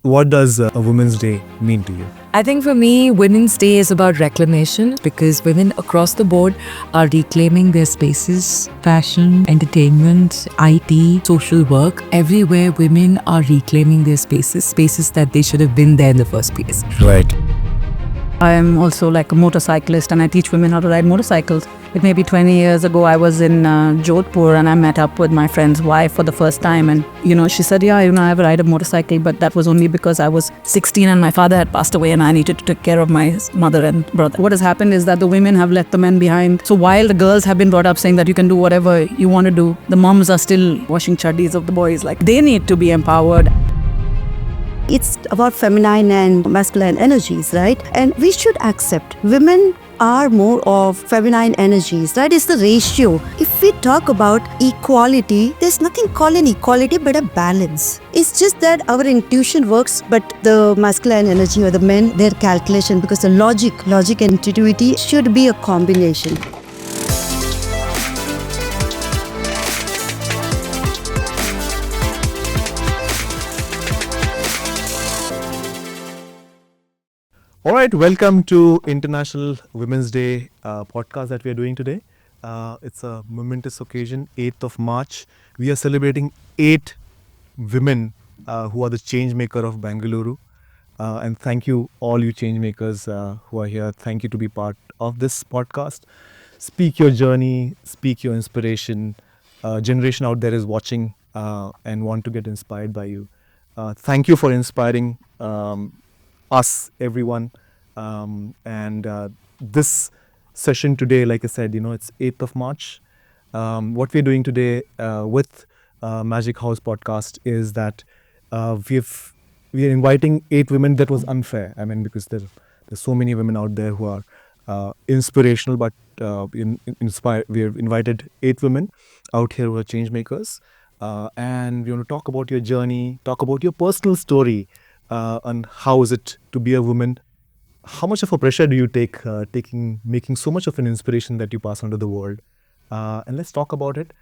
what does a Women's Day mean to you? I think for me, Women's Day is about reclamation because women across the board are reclaiming their spaces. Fashion, entertainment, IT, social work. Everywhere women are reclaiming their spaces that they should have been there in the first place. Right. I am also like a motorcyclist and I teach women how to ride motorcycles. It may be 20 years ago, I was in Jodhpur and I met up with my friend's wife for the first time. And, she said, I have a ride a motorcycle, but that was only because I was 16 and my father had passed away and I needed to take care of my mother and brother. What has happened is that the women have left the men behind. So while the girls have been brought up saying that you can do whatever you want to do, the moms are still washing chaddis of the boys. Like, they need to be empowered. It's about feminine and masculine energies, right? And we should accept women are more of feminine energies, right? It's the ratio. If we talk about equality, there's nothing called an equality but a balance. It's just that our intuition works, but the masculine energy or the men, their calculation, because the logic and intuitivity should be a combination. All right, welcome to International Women's Day podcast that we are doing today. It's a momentous occasion, 8th of March. We are celebrating 8 women who are the Changemaker of Bangalore. And thank you, all you Changemakers who are here. Thank you to be part of this podcast. Speak your journey, speak your inspiration. Generation out there is watching and want to get inspired by you. Thank you for inspiring us, everyone. This session today, like I said, it's 8th of March. What we're doing today with Majik House Podcast is that we are inviting 8 women. That was unfair. I mean, because there's so many women out there who are inspirational, but inspired. We have invited 8 women out here who are change makers. And we want to talk about your journey, talk about your personal story, and how is it to be a woman. How much of a pressure do you take making so much of an inspiration that you pass on to the world? And let's talk about it.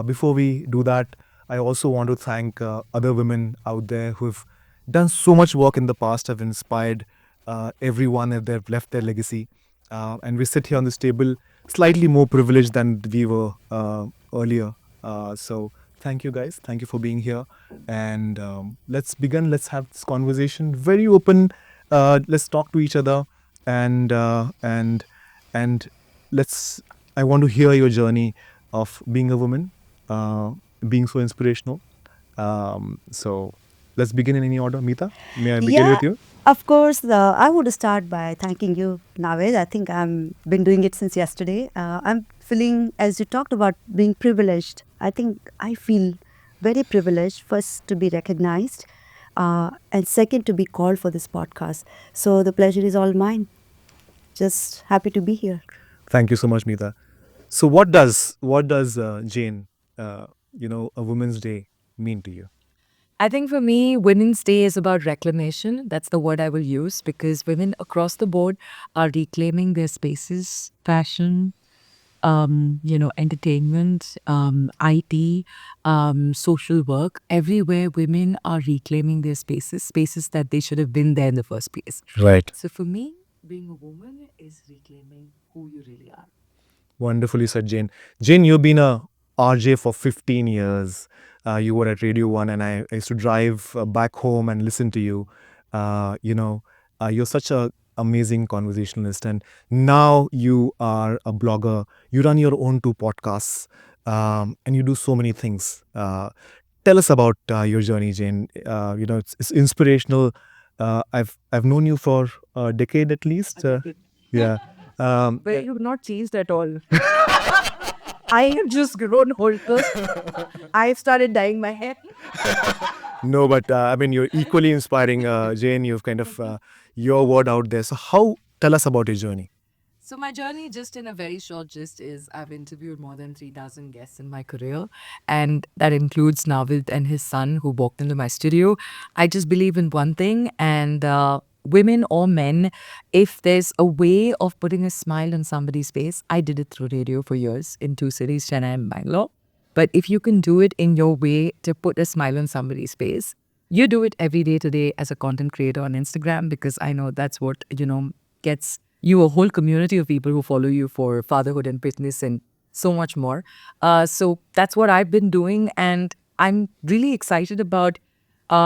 Before we do that, I also want to thank other women out there who have done so much work in the past, have inspired everyone, and they've left their legacy. And we sit here on this table slightly more privileged than we were earlier. So thank you guys. Thank you for being here. And let's begin. Let's have this conversation very open. Let's talk to each other and let's. I want to hear your journey of being a woman, being so inspirational. So let's begin in any order. Mita, may I begin with you? Of course. I would start by thanking you, Naved. I think I've been doing it since yesterday. I'm feeling, as you talked about being privileged, I think I feel very privileged, first to be recognized, and second to be called for this podcast. So the pleasure is all mine. Just happy to be here. Thank you so much, Mita. So what does Jane, a Women's Day mean to you? I think for me, Women's Day is about reclamation. That's the word I will use because women across the board are reclaiming their spaces, fashion, entertainment, IT, social work. Everywhere women are reclaiming their spaces that they should have been there in the first place. Right. So for me, being a woman is reclaiming who you really are. Wonderfully said, Jane. Jane, you've been a RJ for 15 years. You were at Radio 1 and I used to drive back home and listen to you. You're such an amazing conversationalist. And now you are a blogger. You run your own 2 podcasts and you do so many things. Tell us about your journey, Jane. It's inspirational. I've known you for a decade at least. Yeah. But you've not changed at all. I have just grown older. I've started dyeing my hair. No, but you're equally inspiring, Jane. You've kind of your word out there. So tell us about your journey. So my journey, just in a very short gist, is I've interviewed more than 3,000 guests in my career. And that includes Naved and his son who walked into my studio. I just believe in one thing, and women or men, if there's a way of putting a smile on somebody's face, I did it through radio for years in 2 cities, Chennai and Bangalore. But if you can do it in your way to put a smile on somebody's face, you do it every day today as a content creator on Instagram, because I know that's what, gets you a whole community of people who follow you for fatherhood and fitness and so much more. So that's what I've been doing. And I'm really excited about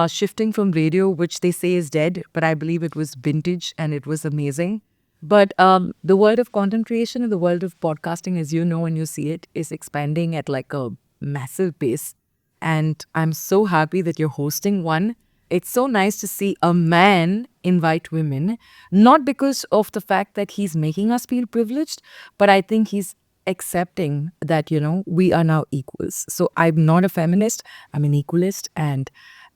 shifting from radio, which they say is dead, but I believe it was vintage and it was amazing. But the world of content creation and the world of podcasting, as you know and you see it, is expanding at like a massive pace. And I'm so happy that you're hosting one. It's so nice to see a man invite women, not because of the fact that he's making us feel privileged, but I think he's accepting that, we are now equals. So I'm not a feminist, I'm an equalist. And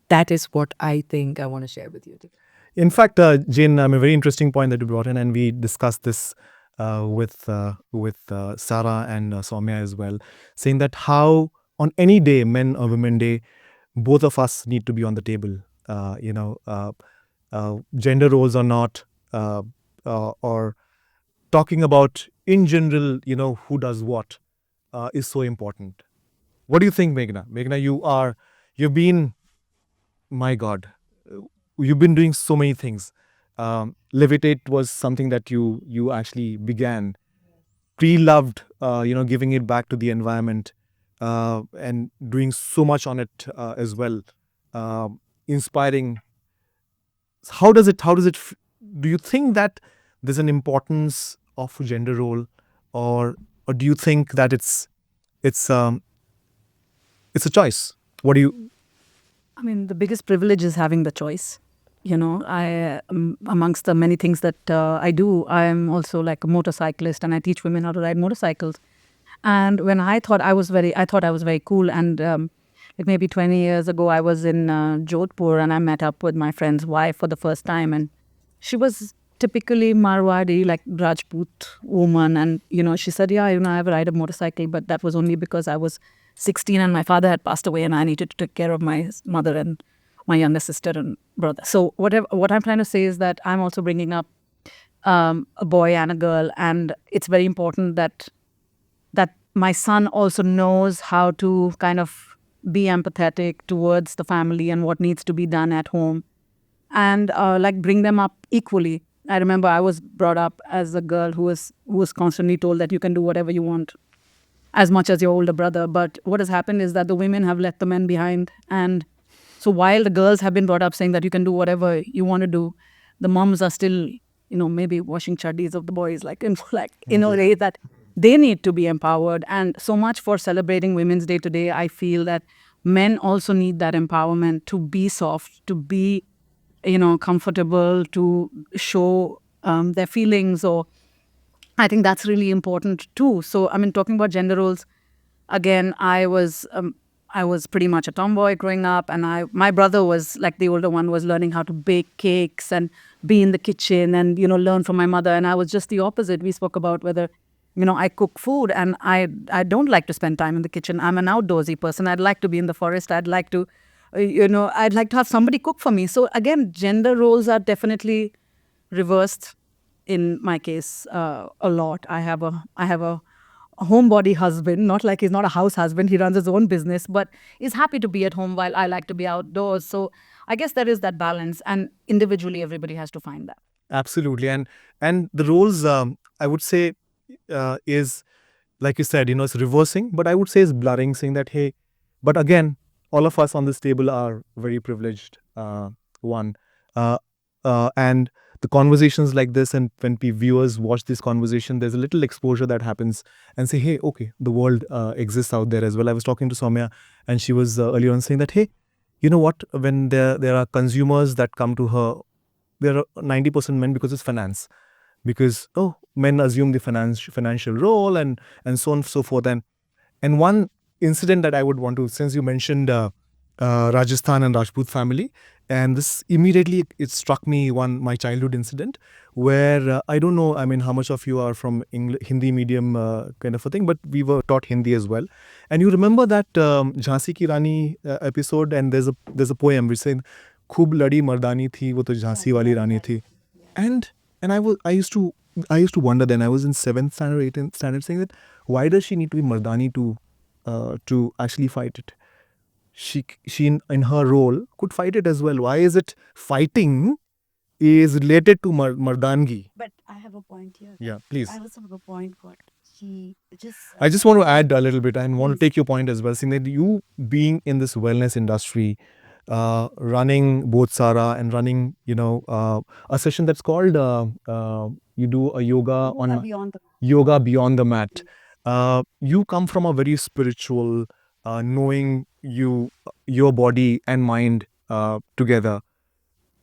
that is what I think I want to share with you today. In fact, Jane, a very interesting point that you brought in, and we discussed this with Sarah and Soumya as well, saying that how on any day, men or women day, both of us need to be on the table. Gender roles or not, or talking about in general, who does what, is so important. What do you think, Meghna? Meghna, you've been, my God, you've been doing so many things. Levitate was something that you actually began. Preloved, giving it back to the environment, and doing so much on it as well. Inspiring. Do you think that there's an importance of gender role, or do you think that it's a choice? What do you? I mean, the biggest privilege is having the choice. Amongst the many things that I do, I am also like a motorcyclist, and I teach women how to ride motorcycles. And when I thought I was very cool. And like maybe 20 years ago, I was in Jodhpur, and I met up with my friend's wife for the first time. And she was typically Marwadi, like Rajput woman. And, she said, yeah, I have a ride a motorcycle, but that was only because I was 16 and my father had passed away and I needed to take care of my mother and my younger sister and brother. So what I'm trying to say is that I'm also bringing up a boy and a girl, and it's very important that my son also knows how to kind of be empathetic towards the family and what needs to be done at home, and like bring them up equally. I remember I was brought up as a girl who was constantly told that you can do whatever you want, as much as your older brother. But what has happened is that the women have left the men behind. And so while the girls have been brought up saying that you can do whatever you want to do, the moms are still, maybe washing chaddis of the boys, like in a way that they need to be empowered. And so much for celebrating Women's Day today, I feel that men also need that empowerment to be soft, to be, comfortable, to show their feelings. Or I think that's really important too. So, I mean, talking about gender roles, again, I was pretty much a tomboy growing up, and my brother was like the older one, was learning how to bake cakes and be in the kitchen and learn from my mother, and I was just the opposite. We spoke about whether I cook food, and I don't like to spend time in the kitchen. I'm an outdoorsy person. I'd like to be in the forest. I'd like to I'd like to have somebody cook for me. So again, gender roles are definitely reversed in my case a lot. I have a homebody husband, not like he's not a house husband. He runs his own business, but he's happy to be at home while I like to be outdoors. So I guess there is that balance, and individually everybody has to find that. Absolutely, and the roles, I would say, is, like you said, it's reversing, but I would say it's blurring, saying that, hey, but again, all of us on this table are very privileged. One, and the conversations like this, and when viewers watch this conversation, there's a little exposure that happens, and say, hey, okay, the world exists out there as well. I was talking to Soumya, and she was earlier on saying that, hey, you know what? When there are consumers that come to her, there are 90% men, because it's finance. Because, men assume the financial role, and so on and so forth. And one incident that I would want to, since you mentioned Rajasthan and Rajput family, and this immediately, it struck me, my childhood incident, where I don't know, I mean, how much of you are from Hindi medium kind of a thing, but we were taught Hindi as well. And you remember that Jhansi Ki Rani episode, and there's a poem which says, "Khub ladi mardani thi, wo to Jhansi wali rani thi." And I used to wonder then. I was in 7th standard, 8th standard, saying that why does she need to be mardani to actually fight it? she in her role could fight it as well. Why is it fighting is related to Mardangi? But I have a point here. Yeah, please. I also have a point. What she just. I just want to add a little bit and want to Please. take your point as well, seeing that you being in this wellness industry, running both Sara and running, a session that's called you do a yoga on Beyond the. yoga beyond the mat. You come from a very spiritual, knowing your body and mind together.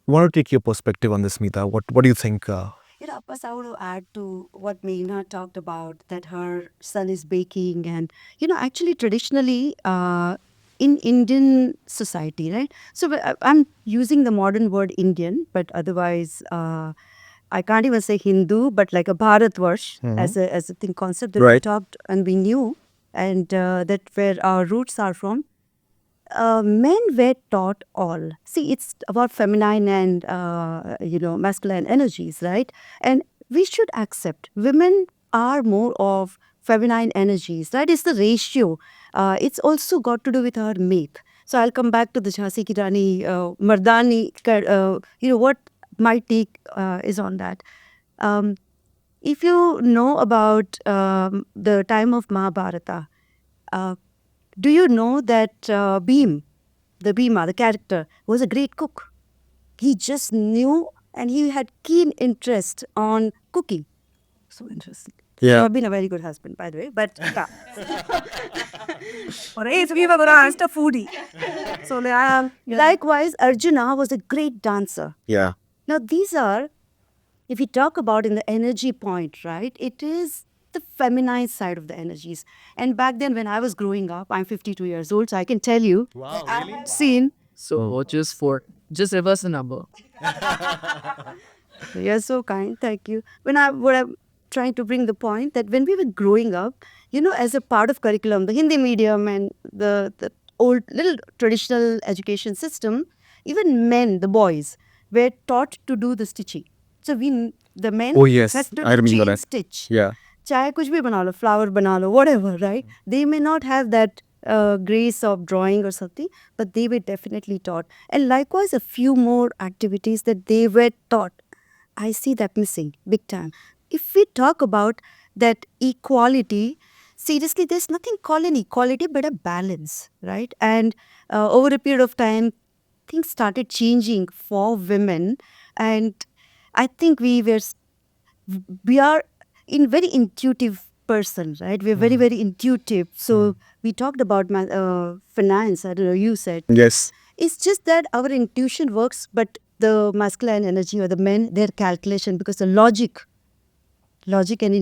I want to take your perspective on this, Mita. What do you think? Plus I want to add to what Meghna talked about, that her son is baking. And, actually, traditionally, in Indian society, right? So I'm using the modern word Indian, but otherwise, I can't even say Hindu, but like a Bharatvarsh as a thing concept that we Right. talked and we knew, and that where our roots are from. Men were taught all. See, it's about feminine and masculine energies, right? And we should accept women are more of feminine energies, right? It's the ratio. It's also got to do with our make. So I'll come back to the Jhansi Ki Rani, Mardani. What my take is on that. If you know about the time of Mahabharata, do you know that Bhima, the character, was a great cook? He just knew and he had keen interest on cooking. So interesting. Yeah. So I've been a very good husband, by the way. But we were asked a foodie. So likewise, Arjuna was a great dancer. Yeah. Now these are, if we talk about in the energy point, right, it is the feminine side of the energies. And back then when I was growing up, I'm 52 years old, so I can tell you, Wow, I have seen. So just reverse the number. You're so kind, thank you. What I'm trying to bring the point that when we were growing up, as a part of curriculum, the Hindi medium and the old little traditional education system, even men, the boys, were taught to do the stitching. So the men Oh, yes. has to I remember chain that. stitch. Yeah. चाहे कुछ भी बना लो, flower बना लो, whatever, right? They may not have that grace of drawing or something, but they were definitely taught. And likewise, a few more activities that they were taught. I see that missing big time. If we talk about that equality, seriously, there's nothing called an equality but a balance, right? And over a period of time, things started changing for women. And I think we are in very intuitive person, right? We're very, very intuitive. So we talked about finance. I don't know, you said. Yes. It's just that our intuition works, but the masculine energy or the men, their calculation, because the logic and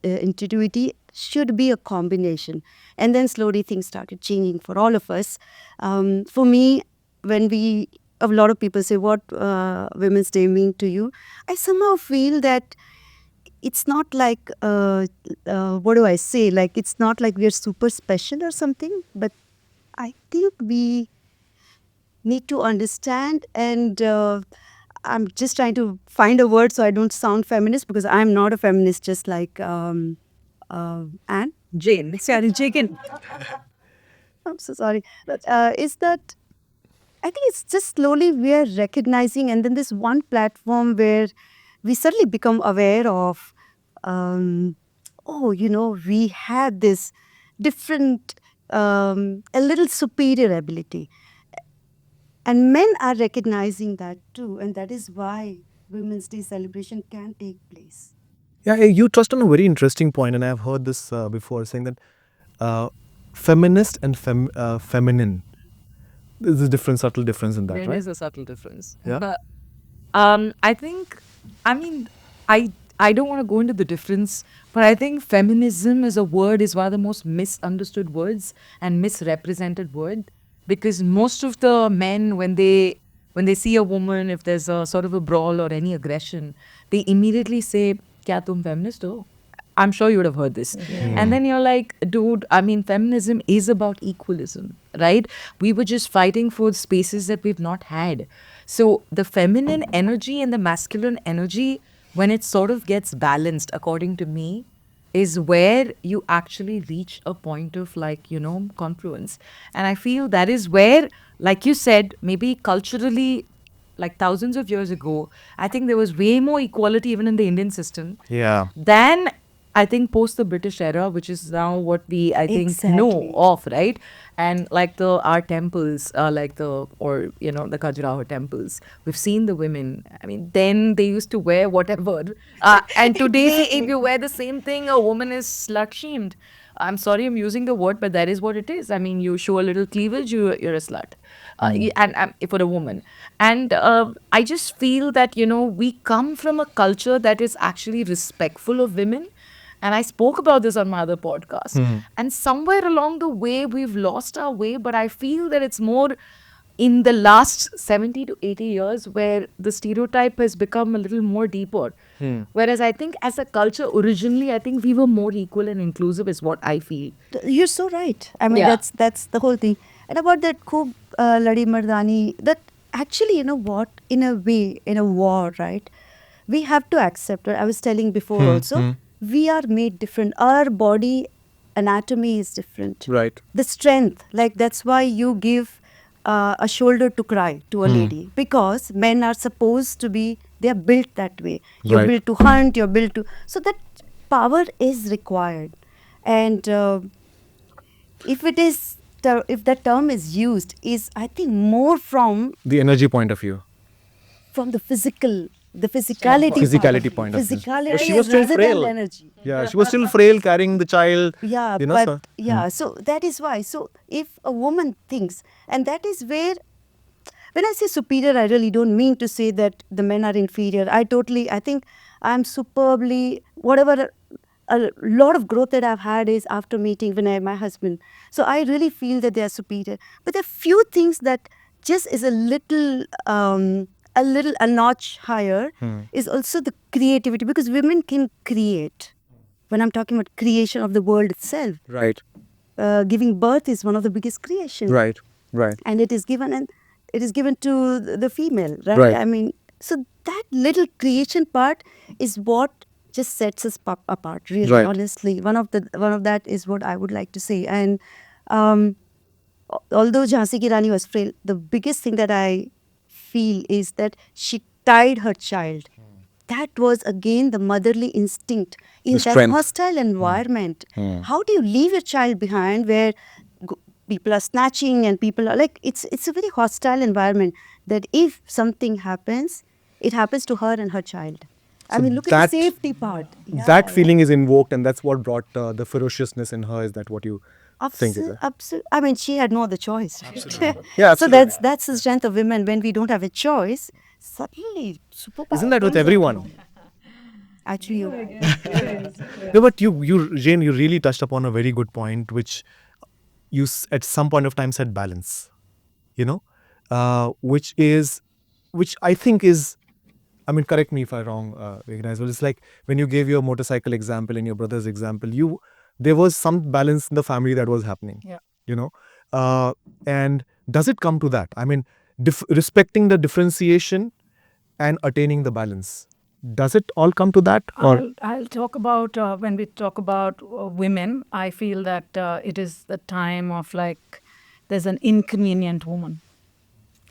intuitivity should be a combination. And then slowly things started changing for all of us. For me, when a lot of people say, what Women's Day mean to you? I somehow feel that it's not like, what do I say? Like, it's not like we're super special or something, but I think we need to understand, and I'm just trying to find a word so I don't sound feminist, because I'm not a feminist, just like Anne. Jane. Sorry, Jakin. I'm so sorry. But is that, I think it's just slowly we are recognizing, and then this one platform where we suddenly become aware of, we have this different, a little superior ability. And men are recognizing that too, and that is why Women's Day celebration can take place. Yeah, you touched on a very interesting point, and I've heard this before, saying that feminist and feminine. There's a subtle difference in that, There right? is a subtle difference. Yeah. But I think, I don't want to go into the difference, but I think feminism is one of the most misunderstood words and misrepresented word, because most of the men, when they see a woman, if there's a sort of a brawl or any aggression, they immediately say, "Kya tum feminist ho?" I'm sure you would have heard this. And then you're like, dude, feminism is about equalism, right? We were just fighting for spaces that we've not had. So the feminine energy and the masculine energy, when it sort of gets balanced, according to me, is where you actually reach a point of like, you know, confluence. And I feel that is where, like you said, maybe culturally, like thousands of years ago, I think there was way more equality even in the Indian system Yeah. than I think post the British era, which is now what we I think know Exactly. of, right? And like the our temples, like the or you know the Khajuraho temples, we've seen the women. I mean, then they used to wear whatever, and today if you wear the same thing, a woman is slut shamed. I'm sorry, I'm using the word, but that is what it is. I mean, you show a little cleavage, you're a slut, and for a woman. And I just feel that you know we come from a culture that is actually respectful of women. And I spoke about this on my other podcast. And somewhere along the way, we've lost our way. But I feel that it's more in the last 70 to 80 years where the stereotype has become a little more deeper. Whereas I think as a culture, originally, I think we were more equal and inclusive, is what I feel. You're so right. I mean, Yeah. that's the whole thing. And about that Khub Ladi Mardani, that actually, you know what, in a way, in a war, right, we have to accept, I was telling before also, we are made different. Our body anatomy is different. Right. The strength, like that's why you give a shoulder to cry to a lady, because men are supposed to be, they are built that way. You're Right. built to hunt, you're built to, so that power is required. And if it is, if that term is used, is I think more The energy point of view. from the physical, the physicality, Physicality point of view. physicality, But she was still rather frail. than energy. Yeah, she was still frail carrying the child. Yeah, you know, but so- yeah, so that is why. So if a woman thinks, and that is where, when I say superior, I really don't mean to say that the men are inferior. I think I'm superbly, whatever, a lot of growth that I've had is after meeting Vinay, my husband. So I really feel that they are superior. But there are few things that just is a notch higher is also the creativity, because women can create. When I'm talking about creation of the world itself, Right. giving birth is one of the biggest creations, Right. Right. and it is given to the female, right? Right. I mean, so that little creation part is what just sets us apart, really. Right. Honestly, one of that is what I would like to say. And although Jhansi Ki Rani was frail, the biggest thing that I feel is that she tied her child. That was again the motherly instinct in The that strength. hostile environment. How do you leave your child behind where people are snatching and people are like, it's a very hostile environment, that if something happens, it happens to her and her child. I So mean, look at that- the safety part. That feeling is invoked, and that's what brought the ferociousness in her. Is that what you think? Is it? Absolutely. I mean, she had no other choice. Right? Yeah, So absolutely. that's the strength of women. When we don't have a choice, suddenly superpower. Isn't that with everyone? Actually, No, but Jane, you really touched upon a very good point, which you at some point of time said balance. You know, which I think is, I mean, correct me if I'm wrong, Meghna, as well. It's like when you gave your motorcycle example and your brother's example, there was some balance in the family that was happening. Yeah. You know, and does it come to that? I mean, respecting the differentiation and attaining the balance. Does it all come to that, or I'll talk about when we talk about women. I feel that it is the time of like there's an inconvenient woman.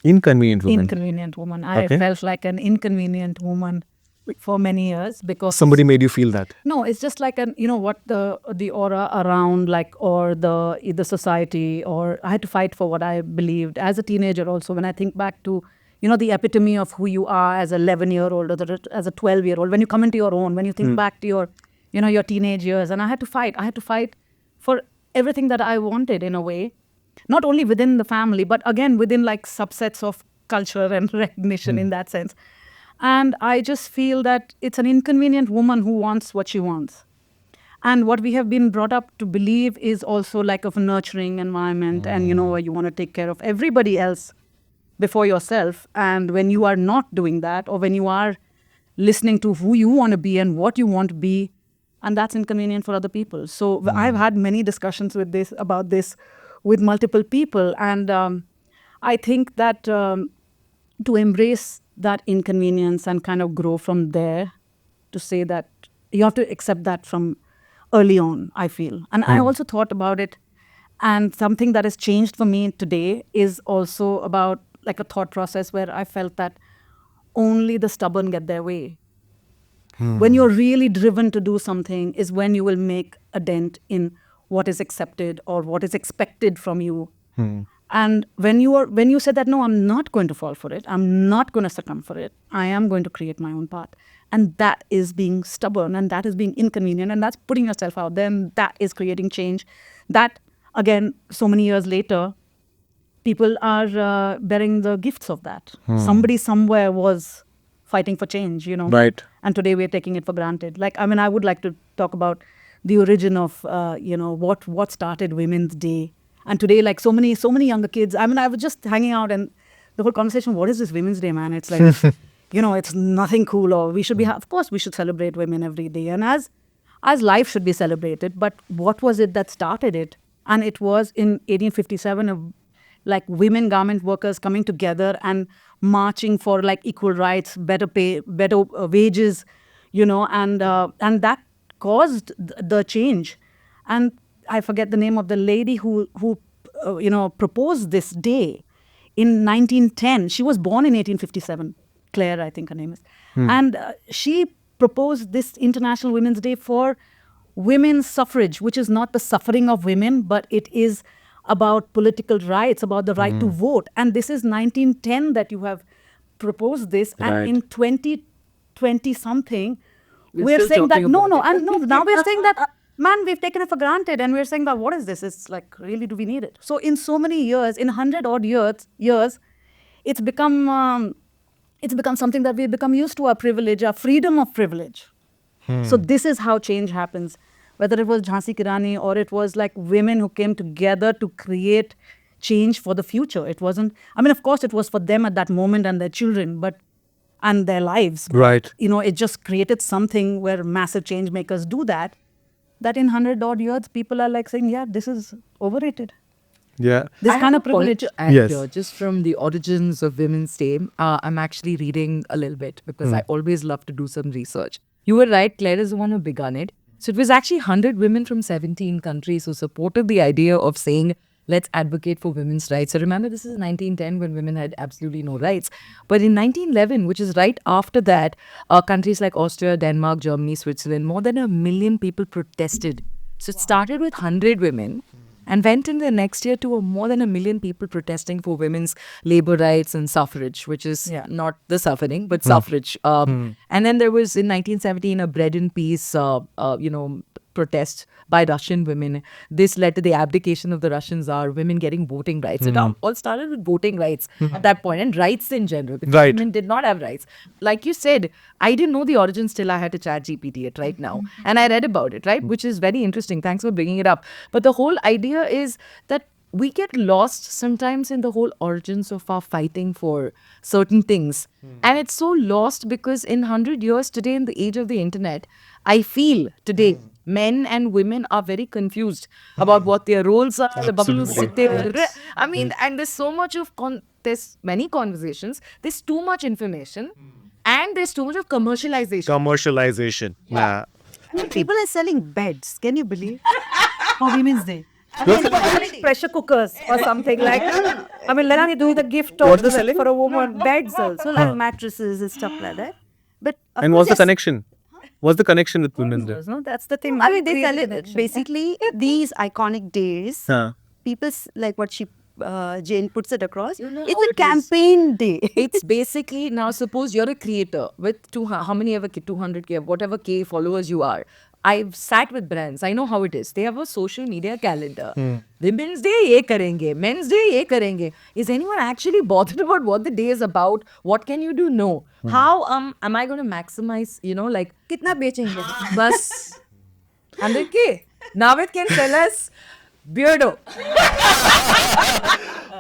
inconvenient women? Inconvenient woman. I Okay. felt like an inconvenient woman for many years because Somebody made you feel that. No, it's just like an what the aura around like or the society, or I had to fight for what I believed as a teenager. Also, when I think back to the epitome of who you are as a 11-year-old or as a 12-year-old, when you come into your own, when you think back to your your teenage years, and I had to fight for everything that I wanted in a way, not only within the family but again within like subsets of culture and recognition in that sense. And I just feel that it's an inconvenient woman who wants what she wants. And what we have been brought up to believe is also like of a nurturing environment, and where you want to take care of everybody else before yourself. And when you are not doing that, or when you are listening to who you want to be and what you want to be, and that's inconvenient for other people. So I've had many discussions about this with multiple people, and I think that to embrace that inconvenience and kind of grow from there, to say that you have to accept that from early on, I feel. And I also thought about it. And something that has changed for me today is also about like a thought process where I felt that only the stubborn get their way. When you're really driven to do something is when you will make a dent in what is accepted or what is expected from you. And when you said that, no, I'm not going to fall for it, I'm not going to succumb for it, I am going to create my own path. And that is being stubborn, and that is being inconvenient, and that's putting yourself out there, and that is creating change. That, again, so many years later, people are bearing the gifts of that. Somebody somewhere was fighting for change, Right. and today we're taking it for granted. Like, I mean, I would like to talk about the origin of, what started Women's Day. And today, like so many younger kids, I mean, I was just hanging out and the whole conversation, what is this Women's Day, man? It's like, it's nothing cool, or we should be, of course, we should celebrate women every day. And as life should be celebrated, but what was it that started it? And it was in 1857, like women garment workers coming together and marching for like equal rights, better pay, better wages, and that caused the change. And I forget the name of the lady who proposed this day in 1910. She was born in 1857. Claire, I think her name is. And she proposed this International Women's Day for women's suffrage, which is not the suffering of women, but it is about political rights, about the right to vote. And this is 1910 that you have proposed this. Right. And in 2020 something, We're we're still saying that, talking no, about no, and no, now we're saying that, man, we've taken it for granted, and we're saying that, what is this? It's like, really, do we need it? So in so many years, in 100 odd years, it's become something that we've become used to, our privilege, our freedom of privilege. So this is how change happens. Whether it was Jhansi Ki Rani or it was like women who came together to create change for the future. It wasn't, I mean, of course, it was for them at that moment and their children, and their lives. Right. It just created something where massive change makers do that in 100 odd years, people are like saying, yeah, this is overrated. Yeah. This I kind have of a point privilege. to add Yes. here, just from the origins of Women's Day. I'm actually reading a little bit because I always love to do some research. You were right, Claire is the one who began it. So it was actually 100 women from 17 countries who supported the idea of saying, let's advocate for women's rights. So remember, this is 1910 when women had absolutely no rights. But in 1911, which is right after that, countries like Austria, Denmark, Germany, Switzerland, more than 1 million people protested. So it started with 100 women and went in the next year to more than 1 million people protesting for women's labor rights and suffrage, which is not the suffering, but suffrage. And then there was in 1917 a bread and peace, protest by Russian women. This led to the abdication of the Russian Tsar, women getting voting rights. It all started with voting rights at that point, and rights in general, because Right. women did not have rights. Like you said, I didn't know the origins till I had to chat GPT it right now. And I read about it, right? Which is very interesting. Thanks for bringing it up. But the whole idea is that we get lost sometimes in the whole origins of our fighting for certain things. And it's so lost because in 100 years today, in the age of the internet, I feel today men and women are very confused about what their roles are. I mean, and there's so much of, there's many conversations, there's too much information, and there's too much of commercialization. Commercialization. Yeah. People are selling beds. Can you believe? For Women's Day. Pressure cookers or something like I mean, let me do the gift of for a woman. Beds also, like mattresses and stuff like that. But of And course what's the it's- connection? What's the connection with Women's Day? No, that's the thing. I mean, they sell Create it connection. basically these iconic days. Huh. People like what Jane puts it across. You know It's how a it is. campaign day. It's basically, now suppose you're a creator with how many ever 200K, whatever K followers you are. I've sat with brands. I know how it is. They have a social media calendar. Women's Day, ye karenge. Men's Day, ye karenge. Is anyone actually bothered about what the day is about? What can you do? No. How am I going to maximize, like, Kitna becenge? bus 100K? Naved can sell us beardo.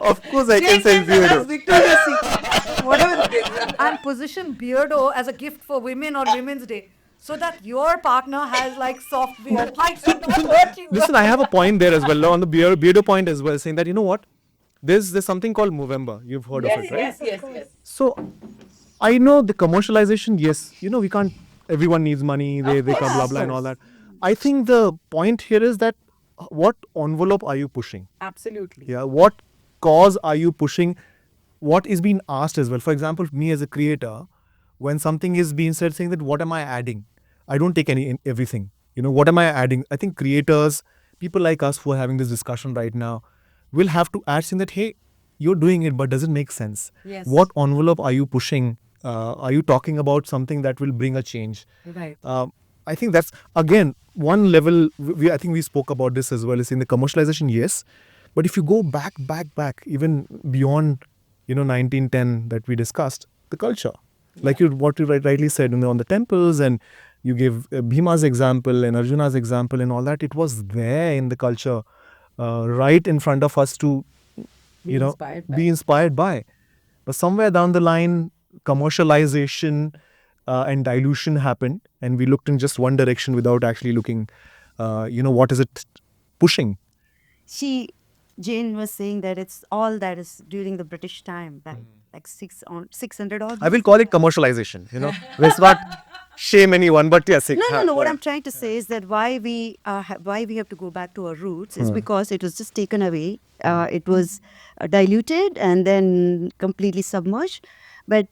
Of course I can say Victoria's Secret, whatever it is, and position beardo as a gift for women or Women's Day, so that your partner has like soft beard. Like, so don't hurt you. Listen, I have a point there as well, on the beardo point as well, saying that, you know what? There's something called Movember. You've heard of it, right? Yes. So, I know the commercialization, yes, we can't, everyone needs money, they come blah blah and all that. I think the point here is that what envelope are you pushing? Absolutely. Yeah, what cause are you pushing? What is being asked as well? For example, me as a creator, when something is being said, saying that what am I adding? I don't take everything. What am I adding? I think creators, people like us who are having this discussion right now, will have to add saying that, hey, you're doing it, but does it make sense? Yes. What envelope are you pushing? Are you talking about something that will bring a change? Right. I think that's, again, one level. I think we spoke about this as well. Is in the commercialization, yes, but if you go back, even beyond, 1910 that we discussed, the culture, like what you rightly said, on the temples, and you give Bhima's example and Arjuna's example and all that. It was there in the culture, right in front of us to, be inspired by. But somewhere down the line, commercialization and dilution happened, and we looked in just one direction without actually looking, what is it pushing? Jane was saying that it's all that is during the British time, like 600 odd. I will call it commercialization. Let's not shame anyone, but yes. No. What I'm trying to say is that why we have to go back to our roots is because it was just taken away. It was diluted and then completely submerged. But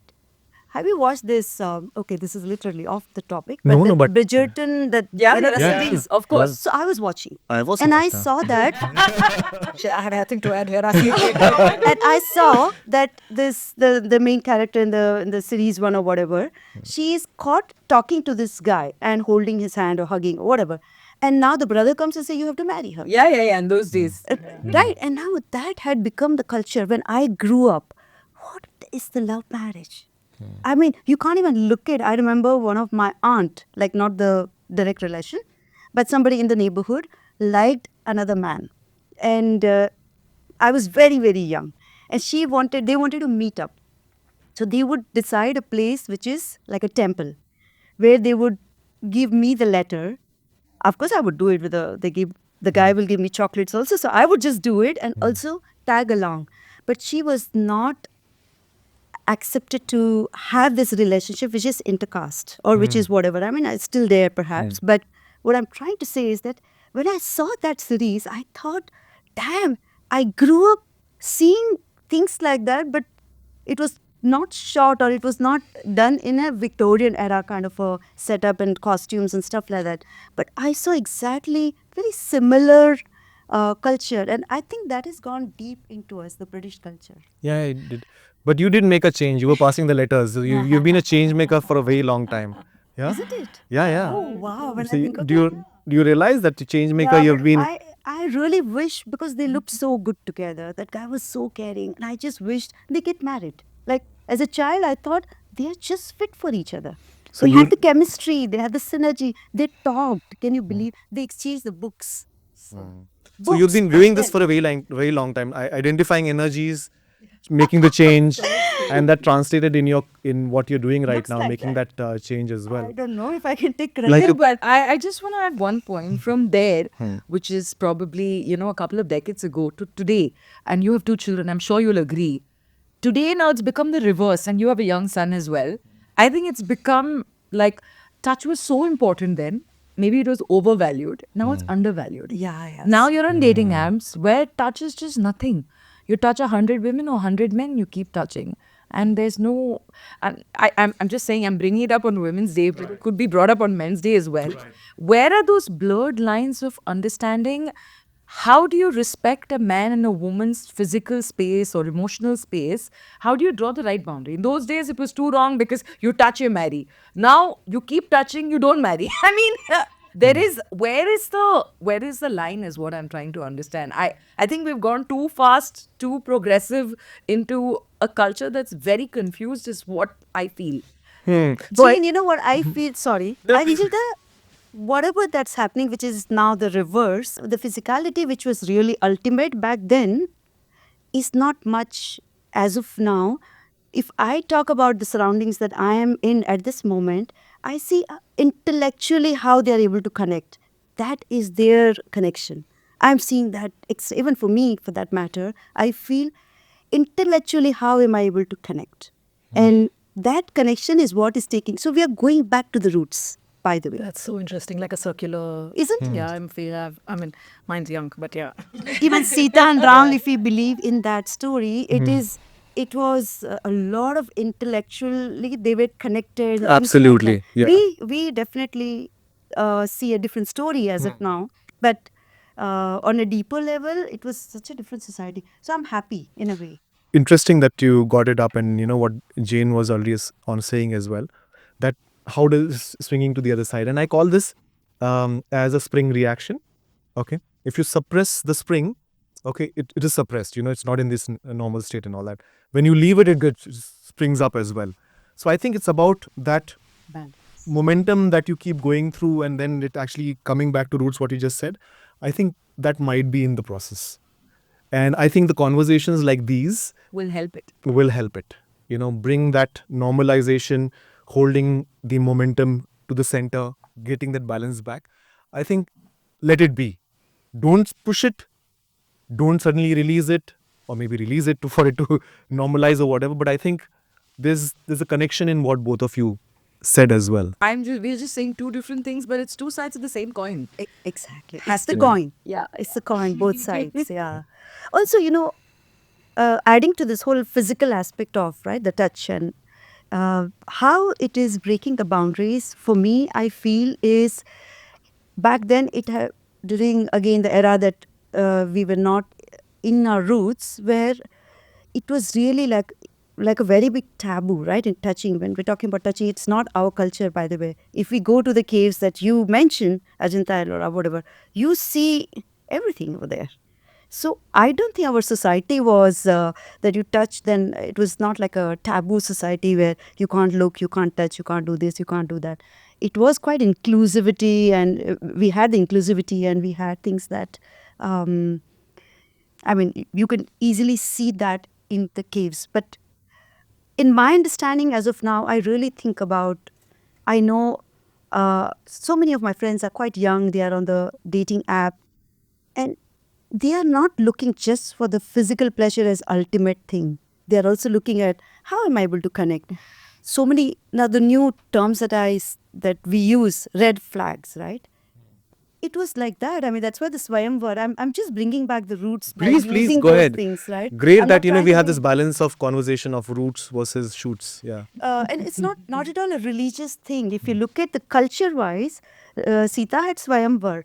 have you watched this? Okay, this is literally off the topic. But No, but Bridgerton, that series, of course. So I was watching, I was, and I saw that. I have nothing to add here. And I saw that the main character in the series one or whatever, she is caught talking to this guy and holding his hand or hugging or whatever. And now the brother comes and say, you have to marry her. Yeah. In those days. Right. And now that had become the culture. When I grew up, what is the love marriage? I mean, you can't even look at. I remember one of my aunt, like not the direct relation, but somebody in the neighborhood liked another man. And I was very, very young. And they wanted to meet up. So they would decide a place which is like a temple, where they would give me the letter. Of course, I would do it with the guy will give me chocolates also. So I would just do it and also tag along. But she was not accepted to have this relationship which is intercaste or which is whatever. I mean, it's still there perhaps. But what I'm trying to say is that when I saw that series, I thought, damn, I grew up seeing things like that, but it was not shot or it was not done in a Victorian era kind of a setup and costumes and stuff like that. But I saw exactly very similar culture, and I think that has gone deep into us, the British culture. Yeah, I did. But you didn't make a change. You were passing the letters. You've been a change maker for a very long time. Yeah. Isn't it? Yeah. Oh wow! When So I think of do you realize that the change maker you've been? I really wish, because they looked so good together. That guy was so caring, and I just wished they get married. Like as a child, I thought they are just fit for each other. So They you- had the chemistry, they had the synergy. They talked. Can you believe? They exchanged the books. So you've been doing this for a very long time, identifying energies, making the change, and that translated in what you're doing right Looks now, like making that change as well. I don't know if I can take credit. Like a- But I just want to add one point from there, which is probably, a couple of decades ago to today. And you have 2 children. I'm sure you'll agree. Today now it's become the reverse, and you have a young son as well. I think it's become like touch was so important then. Maybe it was overvalued. Now it's undervalued. Yeah. Now you're on dating apps where touch is just nothing. You touch 100 women or 100 men, you keep touching. And there's no... And I'm just saying, I'm bringing it up on Women's Day, but it could be brought up on Men's Day as well. Where are those blurred lines of understanding? How do you respect a man and a woman's physical space or emotional space? How do you draw the right boundary? In those days, it was too wrong because you touch, you marry. Now, you keep touching, you don't marry. I mean... where is the line is what I'm trying to understand. I think we've gone too fast, too progressive into a culture that's very confused is what I feel. Jane, you know what I feel? Sorry. I feel that whatever that's happening, which is now the reverse, the physicality which was really ultimate back then is not much as of now. If I talk about the surroundings that I am in at this moment, I see intellectually how they are able to connect. That is their connection. I'm seeing that, even for me, for that matter, I feel intellectually how am I able to connect. And that connection is what is taking. So we are going back to the roots. by the way. That's so interesting, like a circular. Isn't it? Yeah, I mean, mine's young, but yeah. Even Sita and Ram, if we believe in that story, it was a lot of intellectually they were connected. and things like Absolutely, that. yeah. We definitely see a different story as of now, but on a deeper level, it was such a different society. So I'm happy in a way. Interesting that you got it up, and you know what Jane was earlier on saying as well, that how does swinging to the other side, and I call this as a spring reaction. Okay, if you suppress the spring, okay, it is suppressed. You know, it's not in this normal state and all that. When you leave it, it springs up as well. So I think it's about that momentum that you keep going through, and then it actually coming back to roots. What you just said, I think that might be in the process. And I think the conversations like these Will help it. will help it. You know, bring that normalization, holding the momentum to the center, getting that balance back. I think let it be. Don't push it. Don't suddenly release it, or maybe release it for it to normalize or whatever. But I think there's a connection in what both of you said as well. We're just saying two different things, but it's two sides of the same coin. Exactly. It's the coin. Yeah. It's the coin, both sides. Yeah. Also, adding to this whole physical aspect of, right, the touch and how it is breaking the boundaries, for me, I feel is back then during, again, the era that we were not in our roots, where it was really like a very big taboo, right, in touching. When we're talking about touching, it's not our culture, by the way. If we go to the caves that you mentioned, Ajanta or whatever, you see everything over there. So I don't think our society was that you touch, then it was not like a taboo society where you can't look, you can't touch, you can't do this, you can't do that. It was quite inclusivity, and we had the inclusivity, and we had things that, you can easily see that in the caves. But in my understanding as of now, I really think about, I know so many of my friends are quite young, they are on the dating app, and they are not looking just for the physical pleasure as ultimate thing. They are also looking at how am I able to connect. So many, now the new terms that we use, red flags, right? It was like that. I mean, that's why the Swayamvar, I'm just bringing back the roots by Please, using go those ahead. things, right? Great I'm that, not we trying to had be- this balance of conversation of roots versus shoots. Yeah. and it's not at all a religious thing. If you look at the culture-wise, Sita had Swayamvar.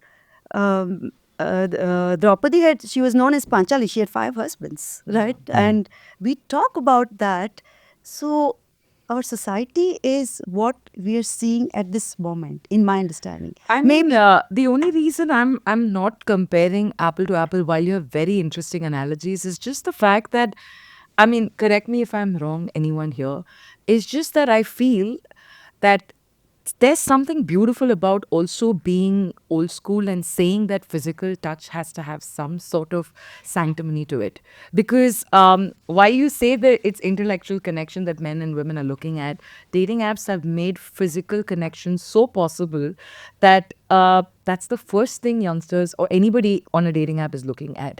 Draupadi she was known as Panchali. She had 5 husbands, right? And we talk about that. So our society is what we are seeing at this moment, in my understanding. I mean, the only reason I'm not comparing apple to apple, while you have very interesting analogies, is just the fact that, I mean, correct me if I'm wrong, anyone here, is just that I feel that there's something beautiful about also being old school and saying that physical touch has to have some sort of sanctimony to it. Because while you say that it's intellectual connection that men and women are looking at, dating apps have made physical connection so possible that that's the first thing youngsters or anybody on a dating app is looking at.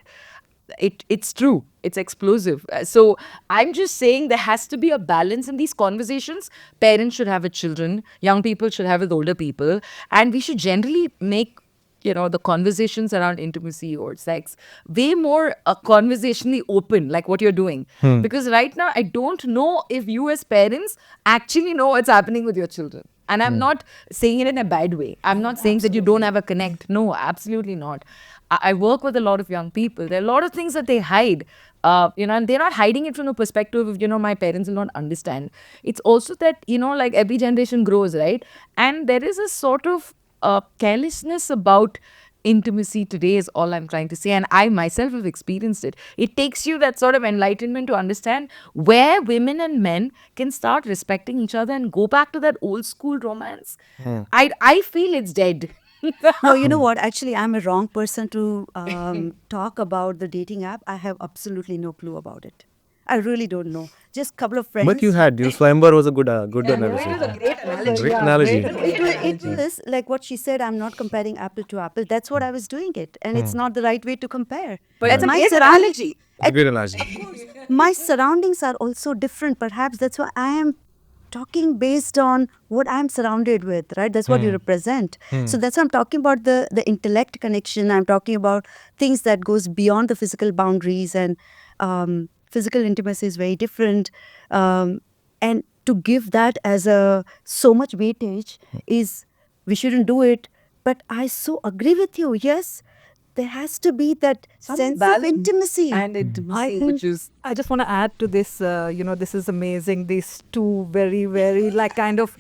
It's true. It's explosive. So I'm just saying there has to be a balance in these conversations. Parents should have with children. Young people should have with older people. And we should generally make, the conversations around intimacy or sex way more conversationally open, like what you're doing. Because right now, I don't know if you as parents actually know what's happening with your children. And I'm not saying it in a bad way. I'm not saying that you don't have a connect. No, absolutely not. I work with a lot of young people. There are a lot of things that they hide, and they're not hiding it from the perspective of, my parents will not understand. It's also that, like every generation grows, right? And there is a sort of carelessness about intimacy today is all I'm trying to say. And I myself have experienced it. It takes you that sort of enlightenment to understand where women and men can start respecting each other and go back to that old school romance. I feel it's dead. No, you know what? Actually, I'm a wrong person to talk about the dating app. I have absolutely no clue about it. I really don't know. Just a couple of friends. But you had, Swayamvar was a good analogy. It was a great analogy. Great analogy. It was like what she said, I'm not comparing apple to apple. That's what I was doing it. And it's not the right way to compare. But it's a my great analogy. It's a great analogy. My surroundings are also different. Perhaps that's why I am talking based on what I'm surrounded with, right? That's what you represent. So that's what I'm talking about, the intellect connection. I'm talking about things that goes beyond the physical boundaries, and physical intimacy is very different. And to give that as a so much weightage is, we shouldn't do it. But I so agree with you. Yes, there has to be that sense of balance intimacy. and intimacy, which is I just want to add to this, this is amazing. These two very, very like kind of,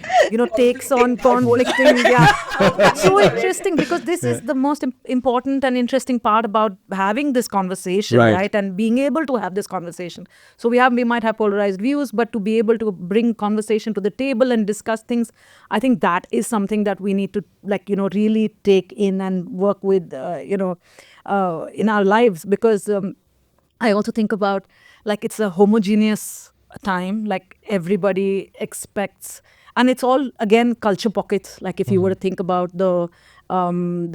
takes on conflicting. Yeah. So interesting, because this is the most important and interesting part about having this conversation, right? And being able to have this conversation. So we might have polarized views, but to be able to bring conversation to the table and discuss things, I think that is something that we need to really take in and work with, in our lives, because I also think about it's a homogeneous time, like everybody expects, and it's all again culture pockets. Like if you were to think about the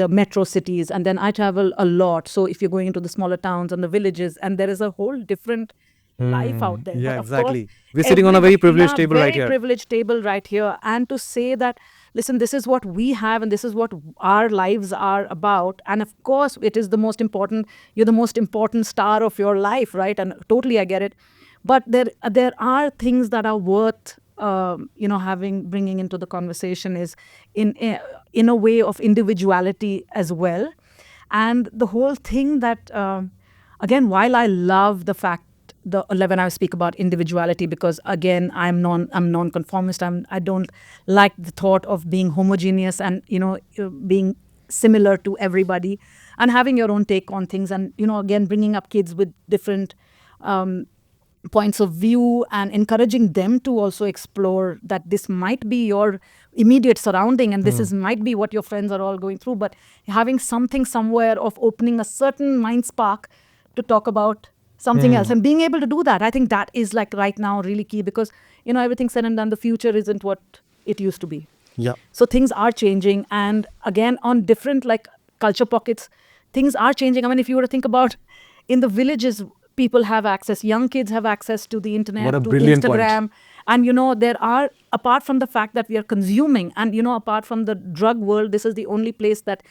metro cities, and then I travel a lot. So if you're going into the smaller towns and the villages, and there is a whole different life out there. Yeah, But of course, exactly. We're sitting on a very privileged table right here. Very privileged table right here. And to say that, listen, this is what we have and this is what our lives are about. And of course, it is the most important, you're the most important star of your life, right? And totally, I get it. But there are things that are worth, bringing into the conversation, is in a way of individuality as well. And the whole thing that, again, while I love the fact, when I speak about individuality, because again, I'm non-conformist. I don't like the thought of being homogeneous and being similar to everybody, and having your own take on things, and again, bringing up kids with different points of view and encouraging them to also explore that this might be your immediate surrounding, and this might be what your friends are all going through, but having something somewhere of opening a certain mind spark to talk about something else, and being able to do that, I think that is right now really key, because everything said and done, the future isn't what it used to be. Yeah. So things are changing, and again, on different culture pockets, things are changing. I mean, if you were to think about, in the villages, people have access, young kids have access to the internet, What a to brilliant Instagram, and there are, apart from the fact that we are consuming, and apart from the drug world, this is the only place that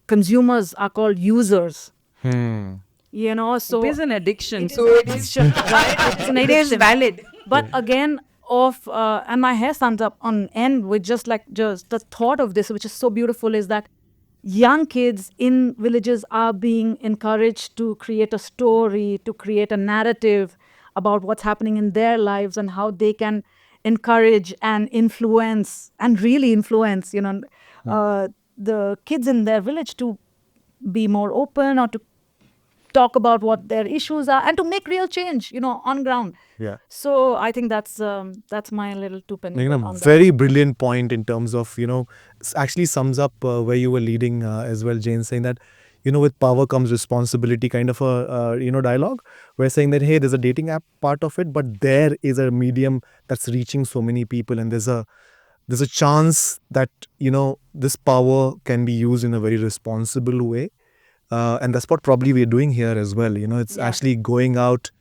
consumers are called users. So it is an addiction. so it is right? It is valid. But again, and my hair stands up on end with just the thought of this, which is so beautiful, is that young kids in villages are being encouraged to create a story, to create a narrative about what's happening in their lives, and how they can encourage and influence, and really influence, the kids in their village to be more open, or to talk about what their issues are, and to make real change, on ground. Yeah. So I think that's my little two penny on that. Very brilliant point in terms of, actually sums up where you were leading as well, Jane, saying that, with power comes responsibility, kind of a, dialogue. We're saying that, hey, there's a dating app part of it, but there is a medium that's reaching so many people, and there's a chance that, this power can be used in a very responsible way. And that's what probably we're doing here as well. It's actually going out.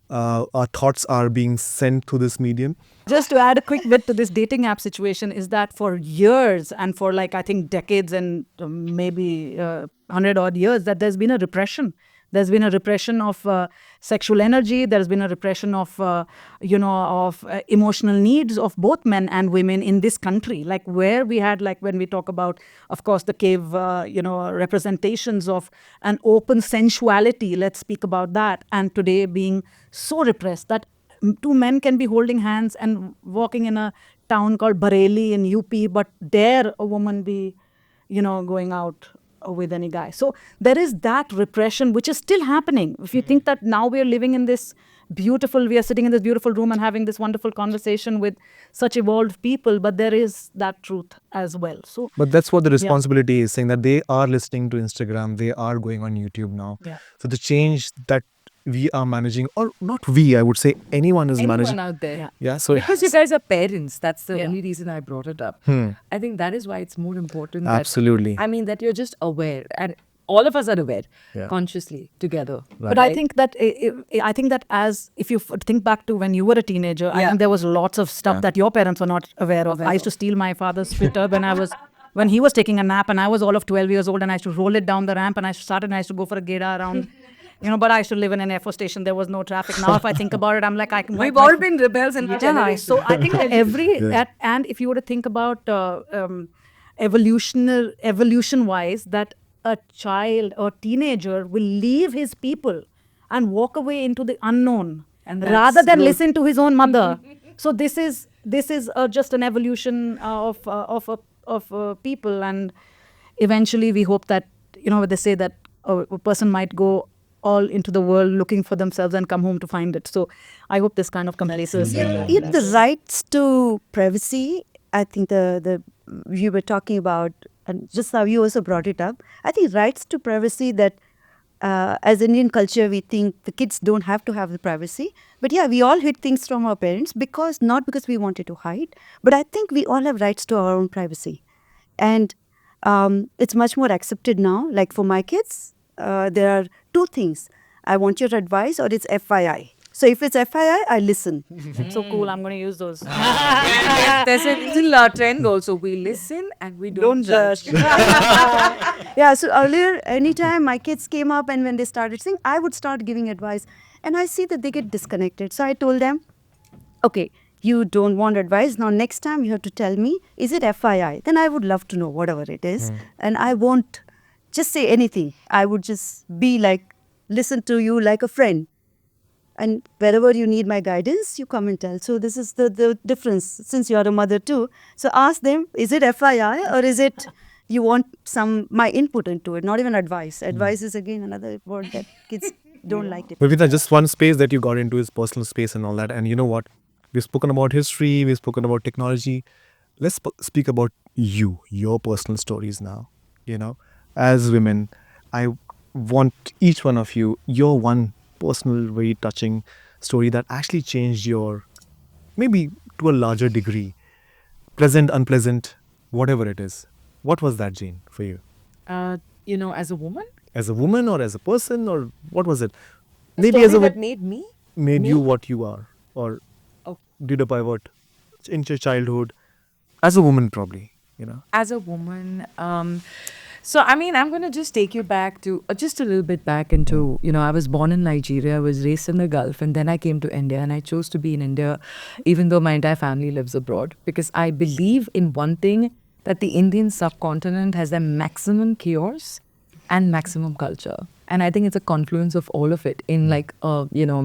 Our thoughts are being sent to this medium. Just to add a quick bit to this dating app situation, is that for years, and for I think decades, and maybe 100 odd years, that there's been a repression. There's been a repression of sexual energy. There's been a repression of, emotional needs of both men and women in this country. Where we had, when we talk about, of course, the cave, representations of an open sensuality. Let's speak about that. And today being so repressed that two men can be holding hands and walking in a town called Bareilly in UP, but dare a woman be, going out with any guy. So there is that repression which is still happening. If you think that now we are living in this we are sitting in this beautiful room and having this wonderful conversation with such evolved people, but there is that truth as well. So, but that's what the responsibility is, saying that they are listening to Instagram, they are going on YouTube now. Yeah. So the change that we are managing, or not we, I would say anyone is managing. Anyone out there. Yeah. So Because you guys are parents. That's the only reason I brought it up. Hmm. I think that is why it's more important. Absolutely. That you're just aware. And all of us are aware Yeah. consciously together. But I think that as if you think back to when you were a teenager, I Yeah. think there was lots of stuff Yeah. that your parents were not aware of. I used to steal my father's splitter when he was taking a nap, and I was all of 12 years old, and I used to roll it down the ramp, and I used to go for a geda around. But I used to live in an Air Force station. There was no traffic. Now, if I think about it, I'm like, I can. We've all been rebels in our Yeah, generation. so I think that and if you were to think about evolution-wise, that a child or teenager will leave his people and walk away into the unknown, And that's rather than good. listen to his own mother. So this is just an evolution of people, and eventually we hope that they say that a person might go all into the world looking for themselves and come home to find it. So I hope this kind of complaces. The rights to privacy, I think the you were talking about, and just now you also brought it up. I think rights to privacy, that as Indian culture, we think the kids don't have to have the privacy. But yeah, we all hid things from our parents not because we wanted to hide, but I think we all have rights to our own privacy. And it's much more accepted now. Like for my kids, there are two things. I want your advice, or it's FYI. So if it's FYI, I listen. So cool. I'm going to use those. There's a little trend also. We listen and we don't judge. Yeah, so earlier, anytime my kids came up and when they started singing, I would start giving advice. And I see that they get disconnected. So I told them, okay, you don't want advice. Now, next time you have to tell me, is it FYI? Then I would love to know whatever it is. And I won't just say anything. I would just be like, listen to you like a friend. And wherever you need my guidance, you come and tell. So this is the difference, since you're a mother too. So ask them, is it FYI, or is it you want my input into it, not even advice. Advice is again another word that kids don't like it. But Mita, just one space that you got into is personal space and all that. And you know what? We've spoken about history, we've spoken about technology. Let's speak about your personal stories now. As women, I want each one of you, your one personal, very touching story that actually changed your, maybe to a larger degree, pleasant, unpleasant, whatever it is. What was that, Jane, for you? As a woman, As a woman or as a person, or what was it? Maybe story as a that made me. made you what you are, or Oh. did a pivot in your childhood as a woman, probably. As a woman, so I'm going to just take you back to just a little bit back into, I was born in Nigeria, I was raised in the Gulf, and then I came to India, and I chose to be in India, even though my entire family lives abroad, because I believe in one thing, that the Indian subcontinent has the maximum chaos and maximum culture. And I think it's a confluence of all of it in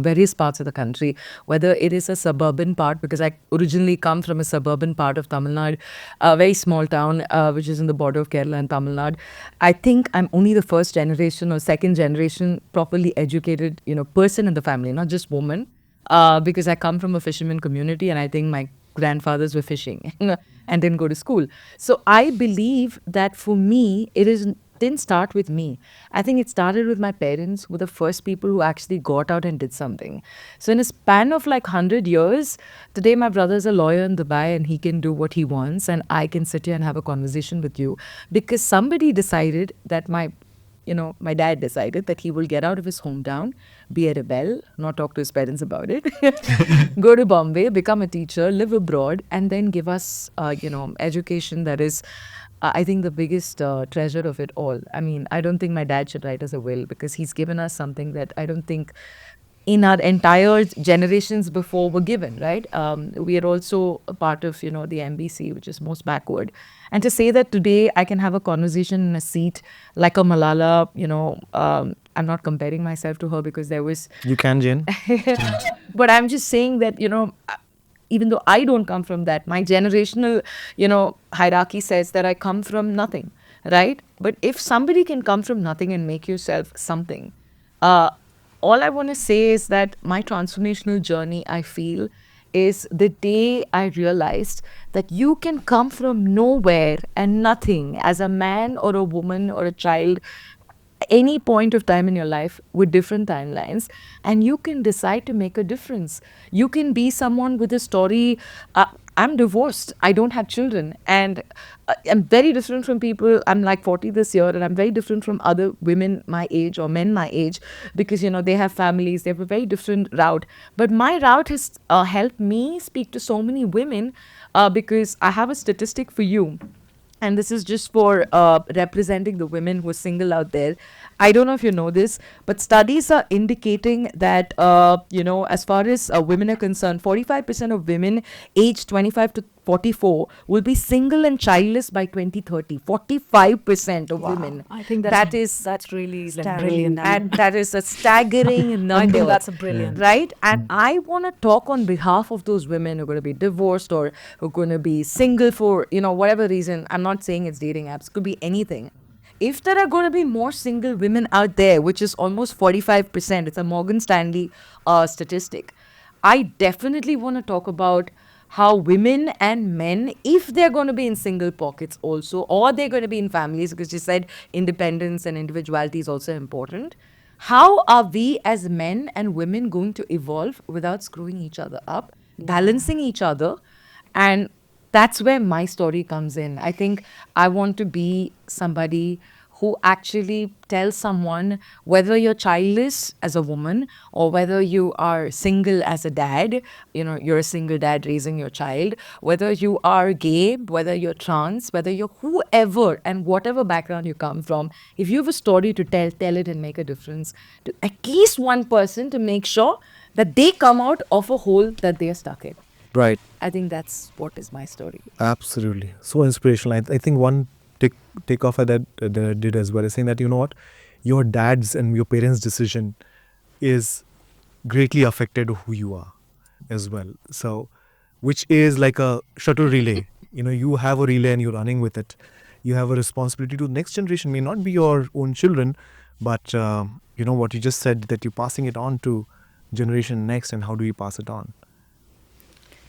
various parts of the country, whether it is a suburban part, because I originally come from a suburban part of Tamil Nadu, a very small town, which is in the border of Kerala and Tamil Nadu. I think I'm only the first generation or second generation properly educated, person in the family, not just woman, because I come from a fisherman community, and I think my grandfathers were fishing and didn't go to school. So I believe that for me, didn't start with me. I think it started with my parents, who were the first people who actually got out and did something. So in a span of 100 years, today my brother's a lawyer in Dubai, and he can do what he wants, and I can sit here and have a conversation with you because somebody decided that my dad decided that he will get out of his hometown, be a rebel, not talk to his parents about it, go to Bombay, become a teacher, live abroad, and then give us, education that is, I think, the biggest treasure of it all. I mean, I don't think my dad should write us a will, because he's given us something that I don't think in our entire generations before were given, right? We are also a part of, the MBC, which is most backward. And to say that today I can have a conversation in a seat like a Malala, I'm not comparing myself to her, because there was... You can, Jane. But I'm just saying that, even though I don't come from that, my generational, hierarchy says that I come from nothing, right? But if somebody can come from nothing and make yourself something, all I want to say is that my transformational journey, I feel, is the day I realized that you can come from nowhere and nothing as a man or a woman or a child, any point of time in your life with different timelines, and you can decide to make a difference. You can be someone with a story. I'm divorced. I don't have children. And I'm very different from people. I'm like 40 this year, and I'm very different from other women my age or men my age because, they have families. They have a very different route. But my route has helped me speak to so many women because I have a statistic for you. And this is just for representing the women who are single out there. I don't know if you know this, but studies are indicating that, as far as women are concerned, 45% of women aged 25 to 44 will be single and childless by 2030. 45% of women. I think that's really Brilliant. And that is a staggering number. I think that's a brilliant. Right? And I want to talk on behalf of those women who are going to be divorced or who are going to be single for, whatever reason. I'm not saying it's dating apps. It could be anything. If there are going to be more single women out there, which is almost 45%, it's a Morgan Stanley statistic, I definitely want to talk about how women and men, if they're going to be in single pockets also, or they're going to be in families, because you said independence and individuality is also important, how are we as men and women going to evolve without screwing each other up, balancing each other? And that's where my story comes in. I think I want to be somebody who actually tells someone, whether you're childless as a woman or whether you are single as a dad, you're a single dad raising your child, whether you are gay, whether you're trans, whether you're whoever and whatever background you come from, if you have a story to tell it and make a difference to at least one person to make sure that they come out of a hole that they're stuck in. Right. I think that's what is my story. Absolutely. So inspirational. I think one take off that I did as well is saying that, your dad's and your parents' decision is greatly affected who you are as well. So, which is like a shuttle relay. You have a relay and you're running with it. You have a responsibility to the next generation. May not be your own children, but what you just said, that you're passing it on to generation next, and how do you pass it on?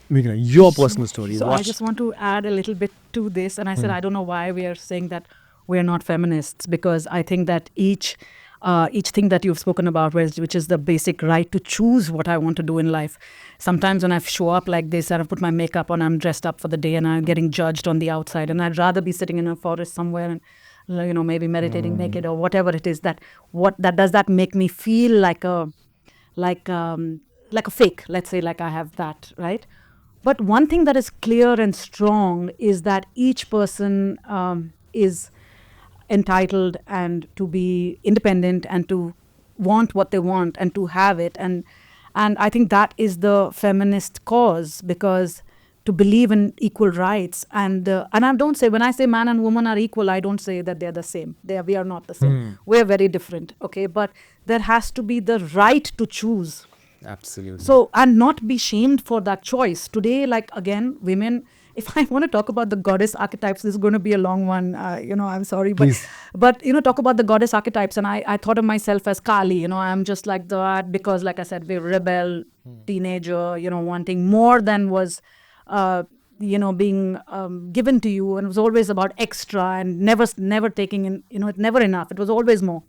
Meghna, your personal story. So I just want to add a little bit to this. And I said, I don't know why we are saying that we're not feminists, because I think that each thing that you've spoken about, which is the basic right to choose what I want to do in life. Sometimes when I show up like this, I put my makeup on, I'm dressed up for the day, and I'm getting judged on the outside. And I'd rather be sitting in a forest somewhere and, maybe meditating naked or whatever it is. Does that make me feel like a fake? Let's say like I have that, right? But one thing that is clear and strong is that each person is entitled and to be independent and to want what they want and to have it. And I think that is the feminist cause, because to believe in equal rights. And I don't say, when I say man and woman are equal, I don't say that they're the same. We are not the same. We're very different, okay? But there has to be the right to choose. Absolutely. So, and not be shamed for that choice. Today, like again, women, if I want to talk about the goddess archetypes, this is going to be a long one, I'm sorry. Please. But talk about the goddess archetypes. And I thought of myself as Kali, I'm just like that because, like I said, we're rebel, teenager, wanting more than was, being given to you. And it was always about extra and never taking in, it's never enough. It was always more.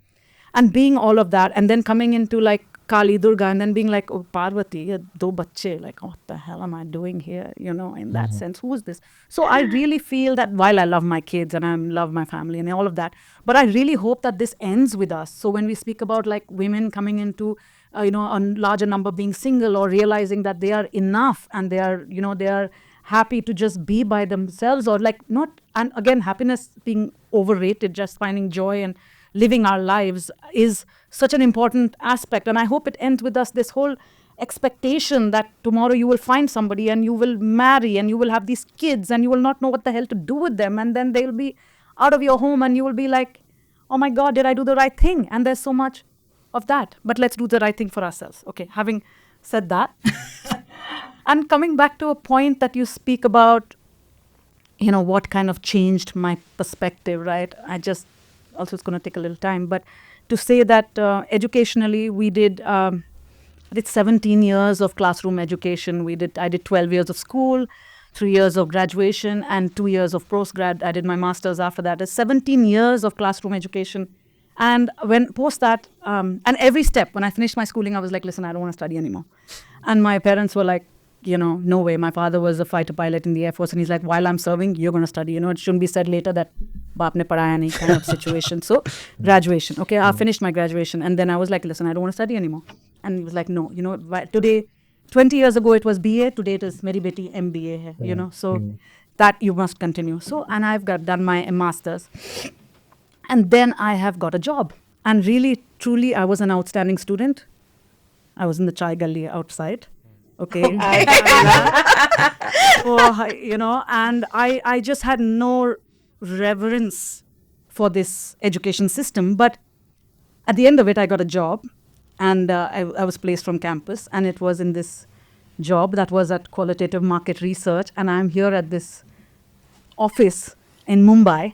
And being all of that, and then coming into like Kali Durga, and then being like, oh, Parvati, do bacche, like, what the hell am I doing here? In that sense, who is this? So I really feel that while I love my kids and I love my family and all of that, but I really hope that this ends with us. So when we speak about like women coming into, a larger number being single, or realizing that they are enough and they are happy to just be by themselves, or like not, and again, happiness being overrated, just finding joy and living our lives is such an important aspect. And I hope it ends with us this whole expectation that tomorrow you will find somebody and you will marry and you will have these kids and you will not know what the hell to do with them, and then they'll be out of your home and you will be like, oh my God, did I do the right thing? And there's so much of that. But let's do the right thing for ourselves. Okay, having said that, and coming back to a point that you speak about, what kind of changed my perspective, right? Also it's going to take a little time, but to say that educationally we did 17 years of classroom education. I did 12 years of school, 3 years of graduation, and 2 years of postgrad. I did my master's after that. It's 17 years of classroom education. And when post that, and every step, when I finished my schooling, I was like, listen, I don't want to study anymore. And my parents were like, no way. My father was a fighter pilot in the Air Force, and he's like, while I'm serving, you're going to study. It shouldn't be said later that baap ne padhaya nahi kind of situation. So graduation. Okay, I finished my graduation. And then I was like, listen, I don't want to study anymore. And he was like, no, today, 20 years ago, it was BA. Today, it is Meri Beti MBA hai, So that you must continue. So, and I've done my master's. And then I have got a job. And really, truly, I was an outstanding student. I was in the chai gully outside. Okay. And I just had no reverence for this education system. But at the end of it, I got a job. And I was placed from campus. And it was in this job that was at Qualitative Market Research. And I'm here at this office in Mumbai.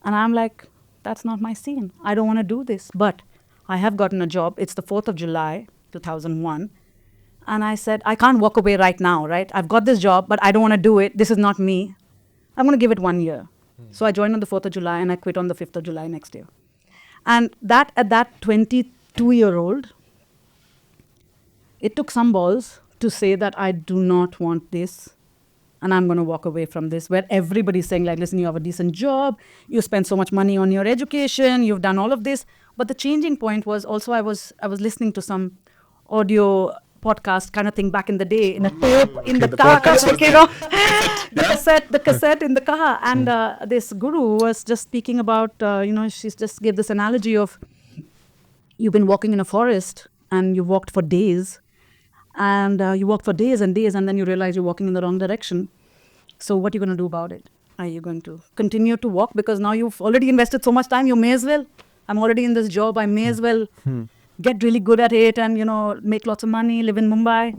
And I'm like, that's not my scene. I don't want to do this. But I have gotten a job. It's the 4th of July, 2001. And I said, I can't walk away right now, right? I've got this job, but I don't want to do it. This is not me. I'm going to give it 1 year. So I joined on the 4th of July and I quit on the 5th of July next year. And at that 22-year-old, it took some balls to say that I do not want this. And I'm going to walk away from this, where everybody's saying, like, listen, you have a decent job. You spend so much money on your education. You've done all of this. But the changing point was also I was listening to some audio podcast kind of thing back in the day in a tape in the car, the cassette in the car. And this guru was just speaking about, she just gave this analogy of you've been walking in a forest and you walked for days. And you walk for days and days, and then you realize you're walking in the wrong direction. So what are you going to do about it? Are you going to continue to walk? Because now you've already invested so much time, you may as well. I'm already in this job. I may as well get really good at it and, make lots of money, live in Mumbai.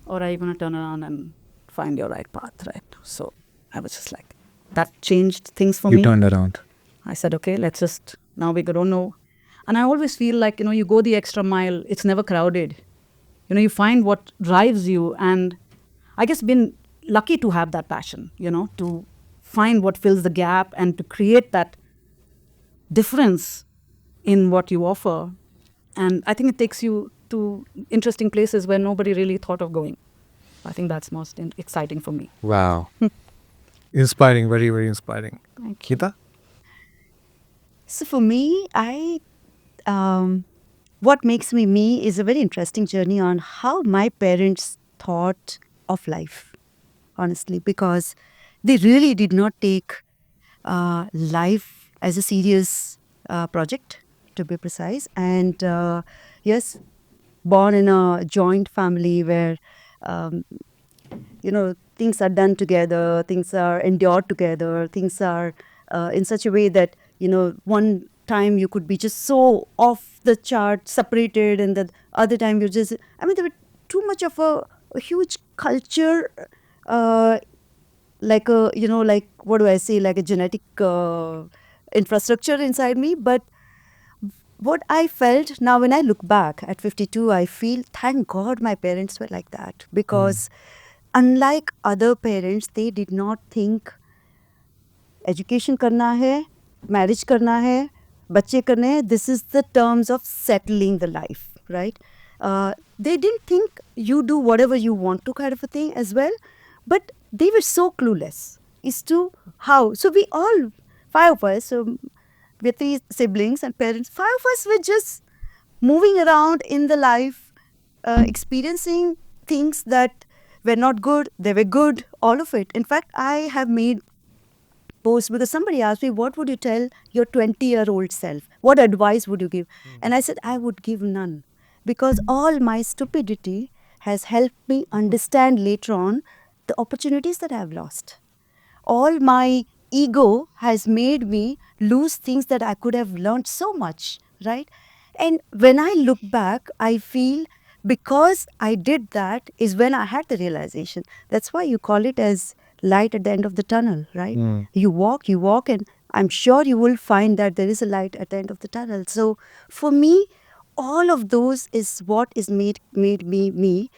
Or are you going to turn around and find your right path, right? So I was just like, that changed things for me. You turned around. I said, okay, now we don't know. And I always feel like, you go the extra mile. It's never crowded. You find what drives you. And I guess been lucky to have that passion, to find what fills the gap and to create that difference in what you offer. And I think it takes you to interesting places where nobody really thought of going. I think that's most exciting for me. Wow. Inspiring, very, very inspiring. Thank you. Mita? So for me, what makes me me is a very interesting journey on how my parents thought of life, honestly, because they really did not take life as a serious project, to be precise. And yes, born in a joint family where, things are done together, things are endured together, things are in such a way that, one time you could be just so off the chart, separated, and the other time you're just, there were too much of a huge culture, like what do I say, like a genetic infrastructure inside me. But what I felt now when I look back at 52, I feel, thank God my parents were like that, because unlike other parents, they did not think education karna hai, marriage karna hai, bacche karne hai. This is the terms of settling the life, right? They didn't think you do whatever you want to kind of a thing as well. But they were so clueless as to how. So we all, 5 of us, so we're 3 siblings and parents, 5 of us were just moving around in the life, experiencing things that were not good, they were good, all of it. In fact, I have made posts because somebody asked me, what would you tell your 20-year-old self? What advice would you give? And I said, I would give none, because all my stupidity has helped me understand later on the opportunities that I've lost. All my ego has made me lose things that I could have learned so much, right? And when I look back, I feel because I did that is when I had the realization. That's why you call it as light at the end of the tunnel, right? You walk, and I'm sure you will find that there is a light at the end of the tunnel. So for me, all of those is what is made me me.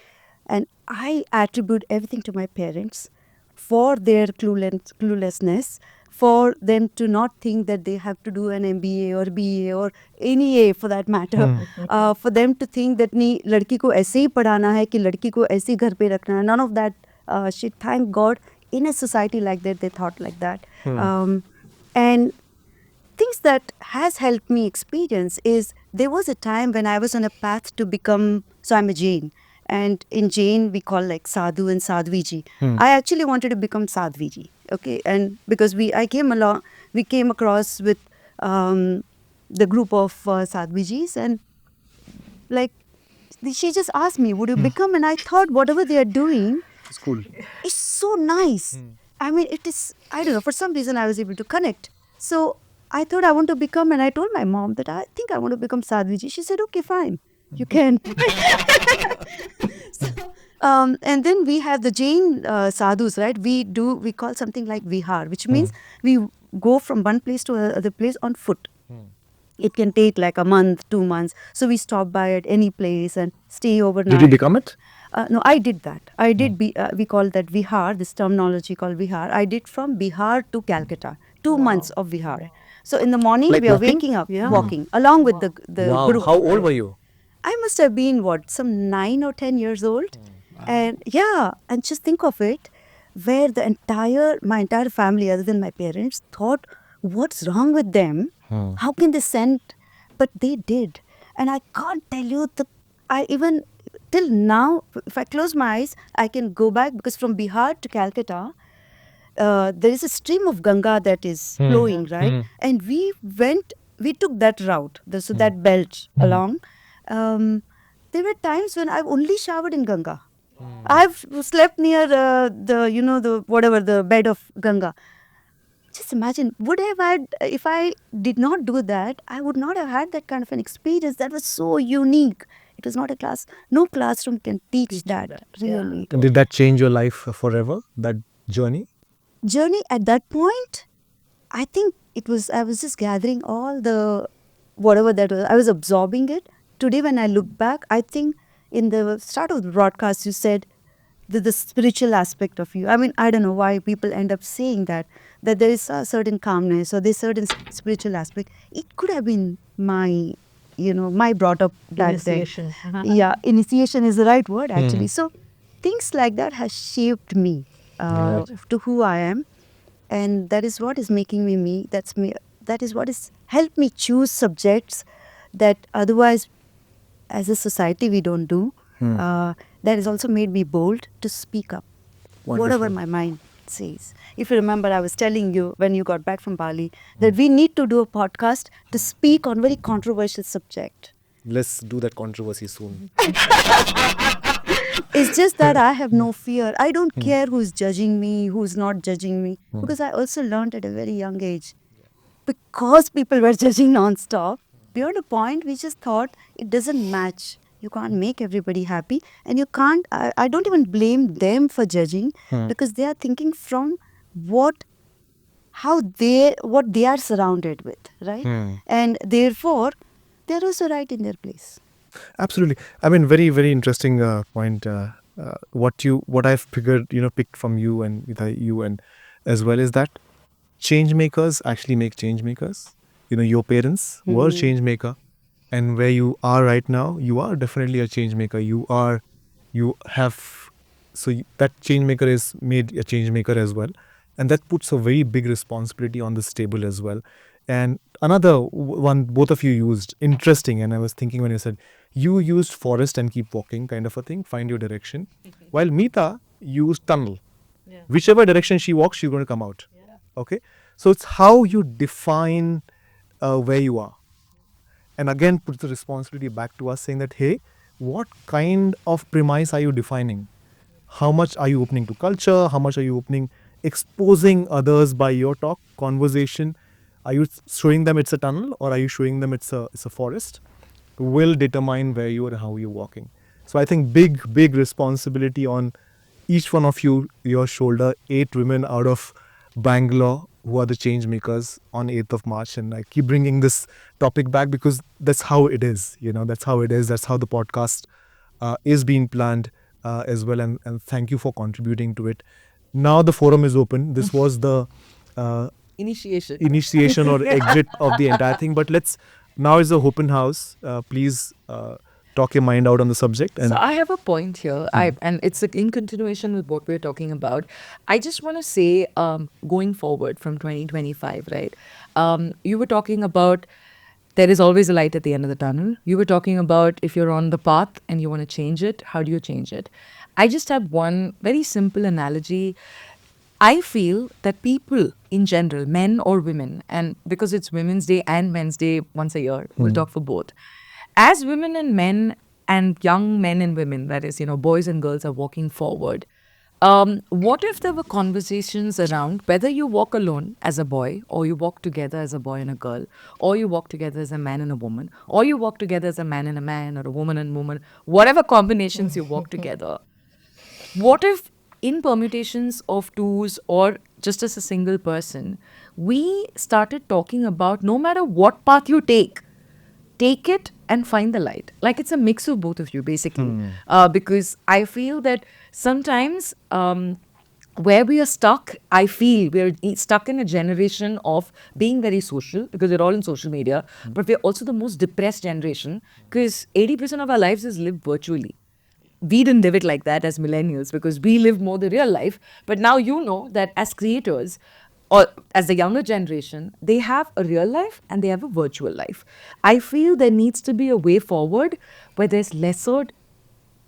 And I attribute everything to my parents for their cluelessness, for them to not think that they have to do an MBA or BA or any A for that matter. For them to think that नहीं लड़की को ऐसे ही पढ़ाना है कि लड़की को ऐसे ही घर पे रखना है. None of that shit. Thank God in a society like that they thought like that. And things that has helped me experience is there was a time when I was on a path to become, so I'm a Jain, and in Jain we call like sadhu and sadhviji. I actually wanted to become sadhviji, okay, and because we came across with the group of sadhvijis, and like she just asked me, would you become, and I thought whatever they are doing It's cool. is so nice. I mean, it is, I don't know, for some reason I was able to connect. So I thought I want to become, and I told my mom that I think I want to become Sadhviji. She said, okay, fine, you can. So, and then we have the Jain sadhus, right? We call something like vihar, which means we go from one place to another place on foot. It can take like a month, 2 months. So we stop by at any place and stay overnight. Did you become it? No, I did that. I did. We call that vihar. This terminology called vihar. I did from Bihar to Calcutta. 2 months of vihar. So in the morning Like we are walking? waking up, walking along with the group. How old were you? I must have been some 9 or 10 years old, and and just think of it, where my entire family, other than my parents, thought, what's wrong with them? How can they send? But they did, and I can't tell you I even till now, if I close my eyes, I can go back, because from Bihar to Calcutta, there is a stream of Ganga that is flowing, right? And we took that route, so that belt along. There were times when I've only showered in Ganga. I've slept near the bed of Ganga. Just imagine, if I did not do that, I would not have had that kind of an experience that was so unique. It was not a class. No classroom can teach that, really. And did that change your life forever, that journey? Journey at that point, I think I was just gathering all the, whatever that was, I was absorbing it. Today when I look back, I think in the start of the broadcast, you said the spiritual aspect of you. I mean, I don't know why people end up saying that there is a certain calmness or there's certain spiritual aspect. It could have been my brought up that Initiation. Yeah, initiation is the right word actually. So things like that has shaped me to who I am, and that is what is making me me. That is what has helped me choose subjects that otherwise as a society we don't do. That has also made me bold to speak up. Wonderful. Whatever my mind says. If you remember, I was telling you when you got back from Bali that we need to do a podcast to speak on very controversial subject. Let's do that controversy soon. It's just that I have no fear. I don't care who's judging me, who's not judging me, because I also learned at a very young age. Because people were judging non-stop, beyond a point we just thought it doesn't match. You can't make everybody happy, and you can't, I don't even blame them for judging, because they are thinking from what they are surrounded with, right? And therefore, they're also right in their place. Absolutely. I mean, very, very interesting point. What I've picked from you and with you and as well is that changemakers actually make changemakers. Your parents were changemaker, and where you are right now, you are definitely a changemaker. That changemaker is made a changemaker as well, and that puts a very big responsibility on this table as well. And another one both of you used, interesting, and I was thinking when you said you used forest and keep walking kind of a thing, find your direction, while Mita used tunnel. Whichever direction she walks, she's going to come out. Okay, so it's how you define where you are, and again puts the responsibility back to us, saying that, hey, what kind of premise are you defining? How much are you opening to culture? How much are you exposing others by your talk, conversation? Are you showing them it's a tunnel, or are you showing them it's a forest? Will determine where you are and how you're walking. So I think big responsibility on each one of you, your shoulder. 8 women out of Bangalore who are the change makers on 8th of March. And I keep bringing this topic back because that's how it is. That's how it is. That's how the podcast is being planned as well. And thank you for contributing to it. Now the forum is open. This was the initiation or exit of the entire thing. But now is the open house. Please talk your mind out on the subject. And So I have a point here, and it's in continuation with what we're talking about. I just want to say, going forward from 2025, right? You were talking about there is always a light at the end of the tunnel. You were talking about if you're on the path and you want to change it, how do you change it? I just have one very simple analogy. I feel that people in general, men or women, and because it's Women's Day and Men's Day once a year, we'll talk for both. As women and men and young men and women, that is, boys and girls are walking forward. What if there were conversations around whether you walk alone as a boy, or you walk together as a boy and a girl, or you walk together as a man and a woman, or you walk together as a man and a man, or a woman and woman, whatever combinations you walk together. What if in permutations of twos or just as a single person, we started talking about no matter what path you take it and find the light. Like it's a mix of both of you, basically. Because I feel that sometimes where we are stuck, I feel we're stuck in a generation of being very social because we're all in social media, but we're also the most depressed generation because 80% of our lives is lived virtually. We didn't live it like that as millennials because we live more the real life. But now you know that as creators or as the younger generation, they have a real life and they have a virtual life. I feel there needs to be a way forward where there's lesser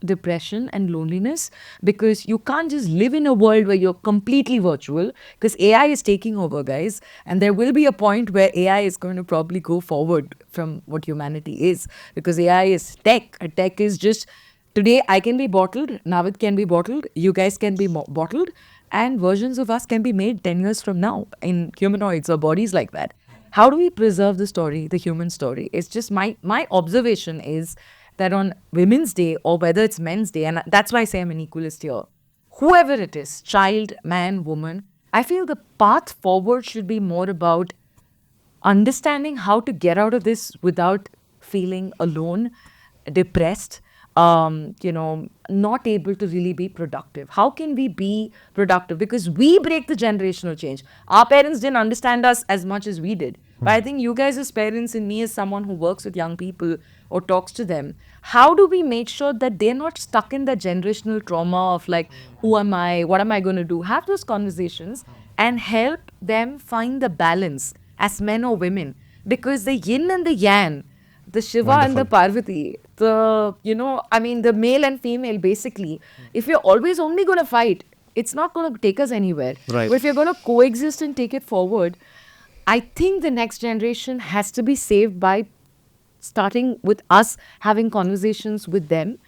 depression and loneliness because you can't just live in a world where you're completely virtual because AI is taking over, guys. And there will be a point where AI is going to probably go forward from what humanity is because AI is tech. Tech is just... Today, I can be bottled, Naved can be bottled, you guys can be bottled, and versions of us can be made 10 years from now in humanoids or bodies like that. How do we preserve the story, the human story? It's just my observation is that on Women's Day or whether it's Men's Day, and that's why I say I'm an equalist here, whoever it is, child, man, woman, I feel the path forward should be more about understanding how to get out of this without feeling alone, depressed, not able to really be productive. How can we be productive? Because we break the generational change. Our parents didn't understand us as much as we did. But I think you guys as parents and me as someone who works with young people or talks to them, how do we make sure that they're not stuck in that generational trauma of like, who am I? What am I going to do? Have those conversations and help them find the balance as men or women. Because the yin and the yang, the Shiva and the Parvati, the male and female, basically, if we're always only going to fight, it's not going to take us anywhere. Right. But if you're going to coexist and take it forward, I think the next generation has to be saved by starting with us having conversations with them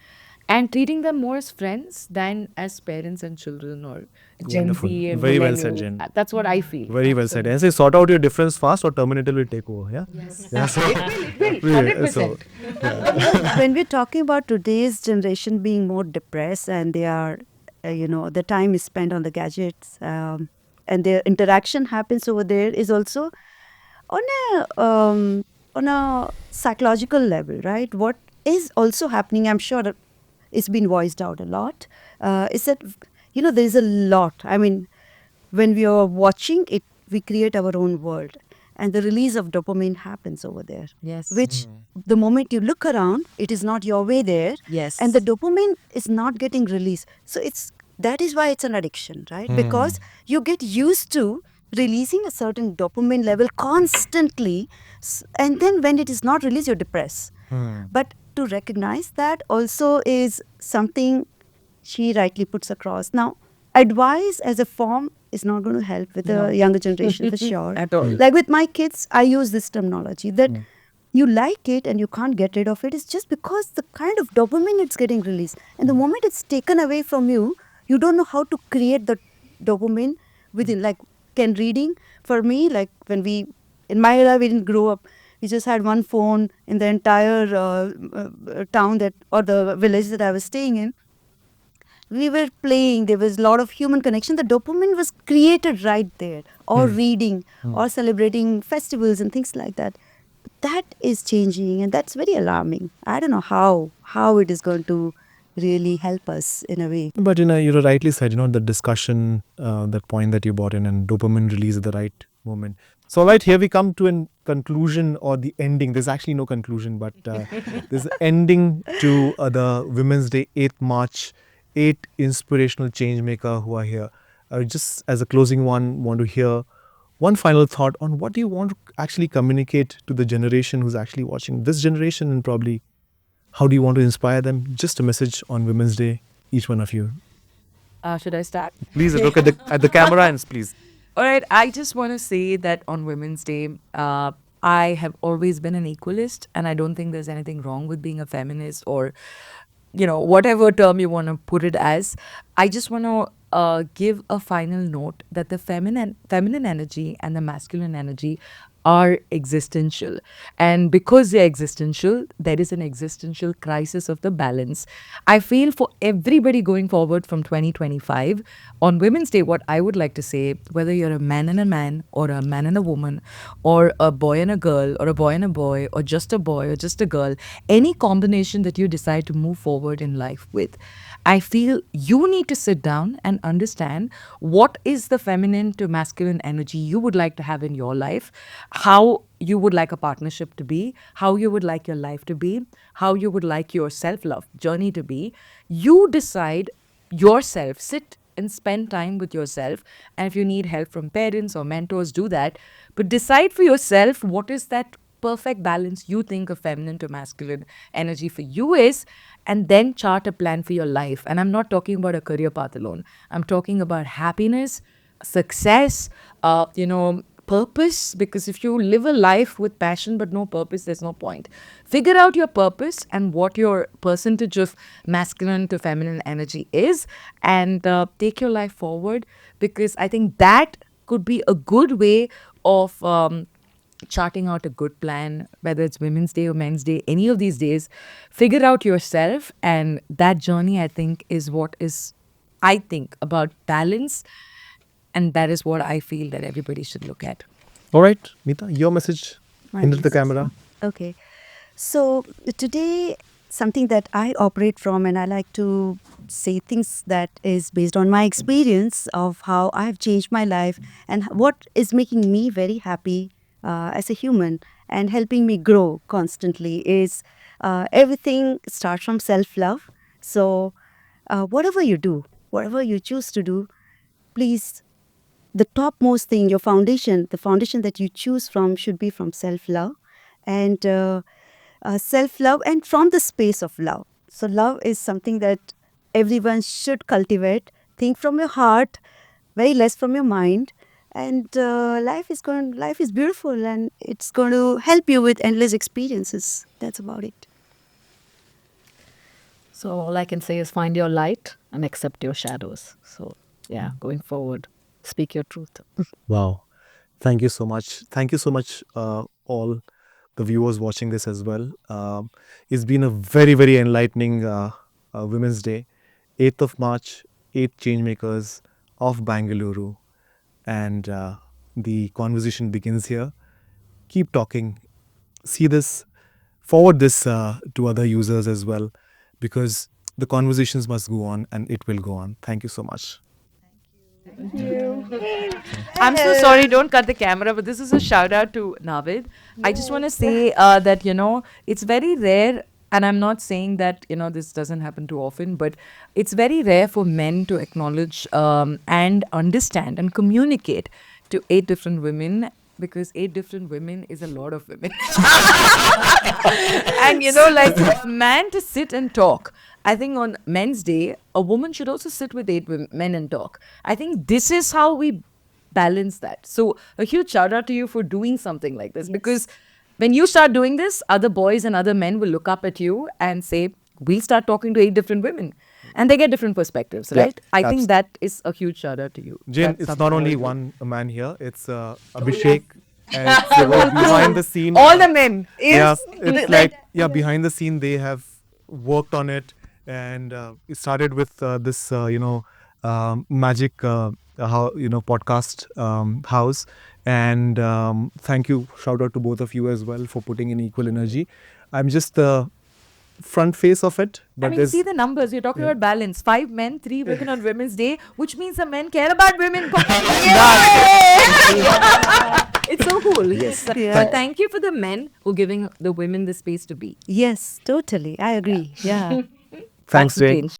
and treating them more as friends than as parents and children or Gen Wonderful. Z. And Very well millennial. said, Jen. That's what I feel. Very well said. And say, sort out your difference fast or Terminator will take over. Yeah? Yes. Yeah, so, It will, 100%. When we're talking about today's generation being more depressed and they are, the time is spent on the gadgets and their interaction happens over there is also on a psychological level, right? What is also happening, I'm sure it's been voiced out a lot, is that, there is a lot. I mean, when we are watching it, we create our own world. And the release of dopamine happens over there. Yes. Which the moment you look around, it is not your way there. Yes. And the dopamine is not getting released. So that is why it's an addiction, right? Because you get used to releasing a certain dopamine level constantly. And then when it is not released, you're depressed. But to recognize that also is something she rightly puts across. Now, advice as a form is not going to help with the younger generation for sure. At all. Like with my kids, I use this terminology that you like it and you can't get rid of it. It's just because the kind of dopamine it's getting released. And the moment it's taken away from you, you don't know how to create the dopamine within. Like, can reading, for me, like in my era, we didn't grow up. We just had one phone in the entire town or the village that I was staying in. We were playing, there was a lot of human connection. The dopamine was created right there, or reading, or celebrating festivals and things like that. That is changing, and that's very alarming. I don't know how it is going to really help us in a way. But you rightly said, the discussion, that point that you brought in, and dopamine release at the right moment. So, all right, here we come to a conclusion or the ending. There's actually no conclusion, but there's an ending to the Women's Day, 8th March, 8 inspirational change maker who are here. Just as a closing one, want to hear one final thought on what do you want to actually communicate to the generation who's actually watching this generation, and probably how do you want to inspire them? Just a message on Women's Day, each one of you. Should I start? Please look at the camera and please. All right, I just want to say that on Women's Day, I have always been an equalist, and I don't think there's anything wrong with being a feminist or, whatever term you want to put it as. I just want to give a final note that the feminine energy and the masculine energy are existential. And because they're existential, there is an existential crisis of the balance. I feel for everybody going forward from 2025, on Women's Day, what I would like to say, whether you're a man and a man, or a man and a woman, or a boy and a girl, or a boy and a boy, or just a boy, or just a girl, any combination that you decide to move forward in life with, I feel you need to sit down and understand what is the feminine to masculine energy you would like to have in your life, how you would like a partnership to be, how you would like your life to be, how you would like your self-love journey to be. You decide yourself, sit and spend time with yourself. And if you need help from parents or mentors, do that. But decide for yourself what is that perfect balance you think of feminine to masculine energy for you is, and then chart a plan for your life. And I'm not talking about a career path alone. I'm talking about happiness, success, purpose, because if you live a life with passion but no purpose, there's no point. Figure out your purpose and what your percentage of masculine to feminine energy is, and take your life forward, because I think that could be a good way of charting out a good plan, whether it's Women's Day or Men's Day, any of these days. Figure out yourself, and that journey, I think, is what is, I think, about balance. And that is what I feel that everybody should look at. All right, Mita, your message My into the message. camera. Okay. So today, something that I operate from, and I like to say things that is based on my experience of how I've changed my life and what is making me very happy as a human and helping me grow constantly is everything starts from self-love. So whatever you do, whatever you choose to do, please, the topmost thing, your foundation, the foundation that you choose from should be from self-love, and self-love and from the space of love. So love is something that everyone should cultivate. Think from your heart, very less from your mind, and life is beautiful, and it's going to help you with endless experiences. That's about it. So all I can say is find your light and accept your shadows. So yeah, going forward, speak your truth. Wow. Thank you so much. Thank you so much, all the viewers watching this as well. It's been a very, very enlightening Women's Day. 8th of March, 8 Changemakers of Bangalore. And the conversation begins here. Keep talking. See this, forward this to other users as well, because the conversations must go on, and it will go on. Thank you so much. I'm so sorry, don't cut the camera, but this is a shout out to Naved. I just want to say that, it's very rare, and I'm not saying that, this doesn't happen too often, but it's very rare for men to acknowledge and understand and communicate to 8 different women, because 8 different women is a lot of women. And, like a man to sit and talk. I think on Men's Day, a woman should also sit with 8 men and talk. I think this is how we balance that. So a huge shout out to you for doing something like this, because when you start doing this, other boys and other men will look up at you and say, we'll start talking to 8 different women. And they get different perspectives, Yeah, right? I think that is a huge shout out to you. Jane, That's it's something not I only would do. one man here. It's Abhishek. And so behind the scene. All the men. Yeah, Yes. it's like, behind the scene, they have worked on it. And it started with this, Magic podcast house. And thank you. Shout out to both of you as well for putting in equal energy. I'm just front face of it, but I mean, there's see the numbers. You're talking about balance. 5 men, 3 women on Women's Day, which means the men care about women. It's so cool. Yes. Yeah. But thank you for the men who are giving the women the space to be. Yes, totally. I agree. Yeah. thanks, Jay.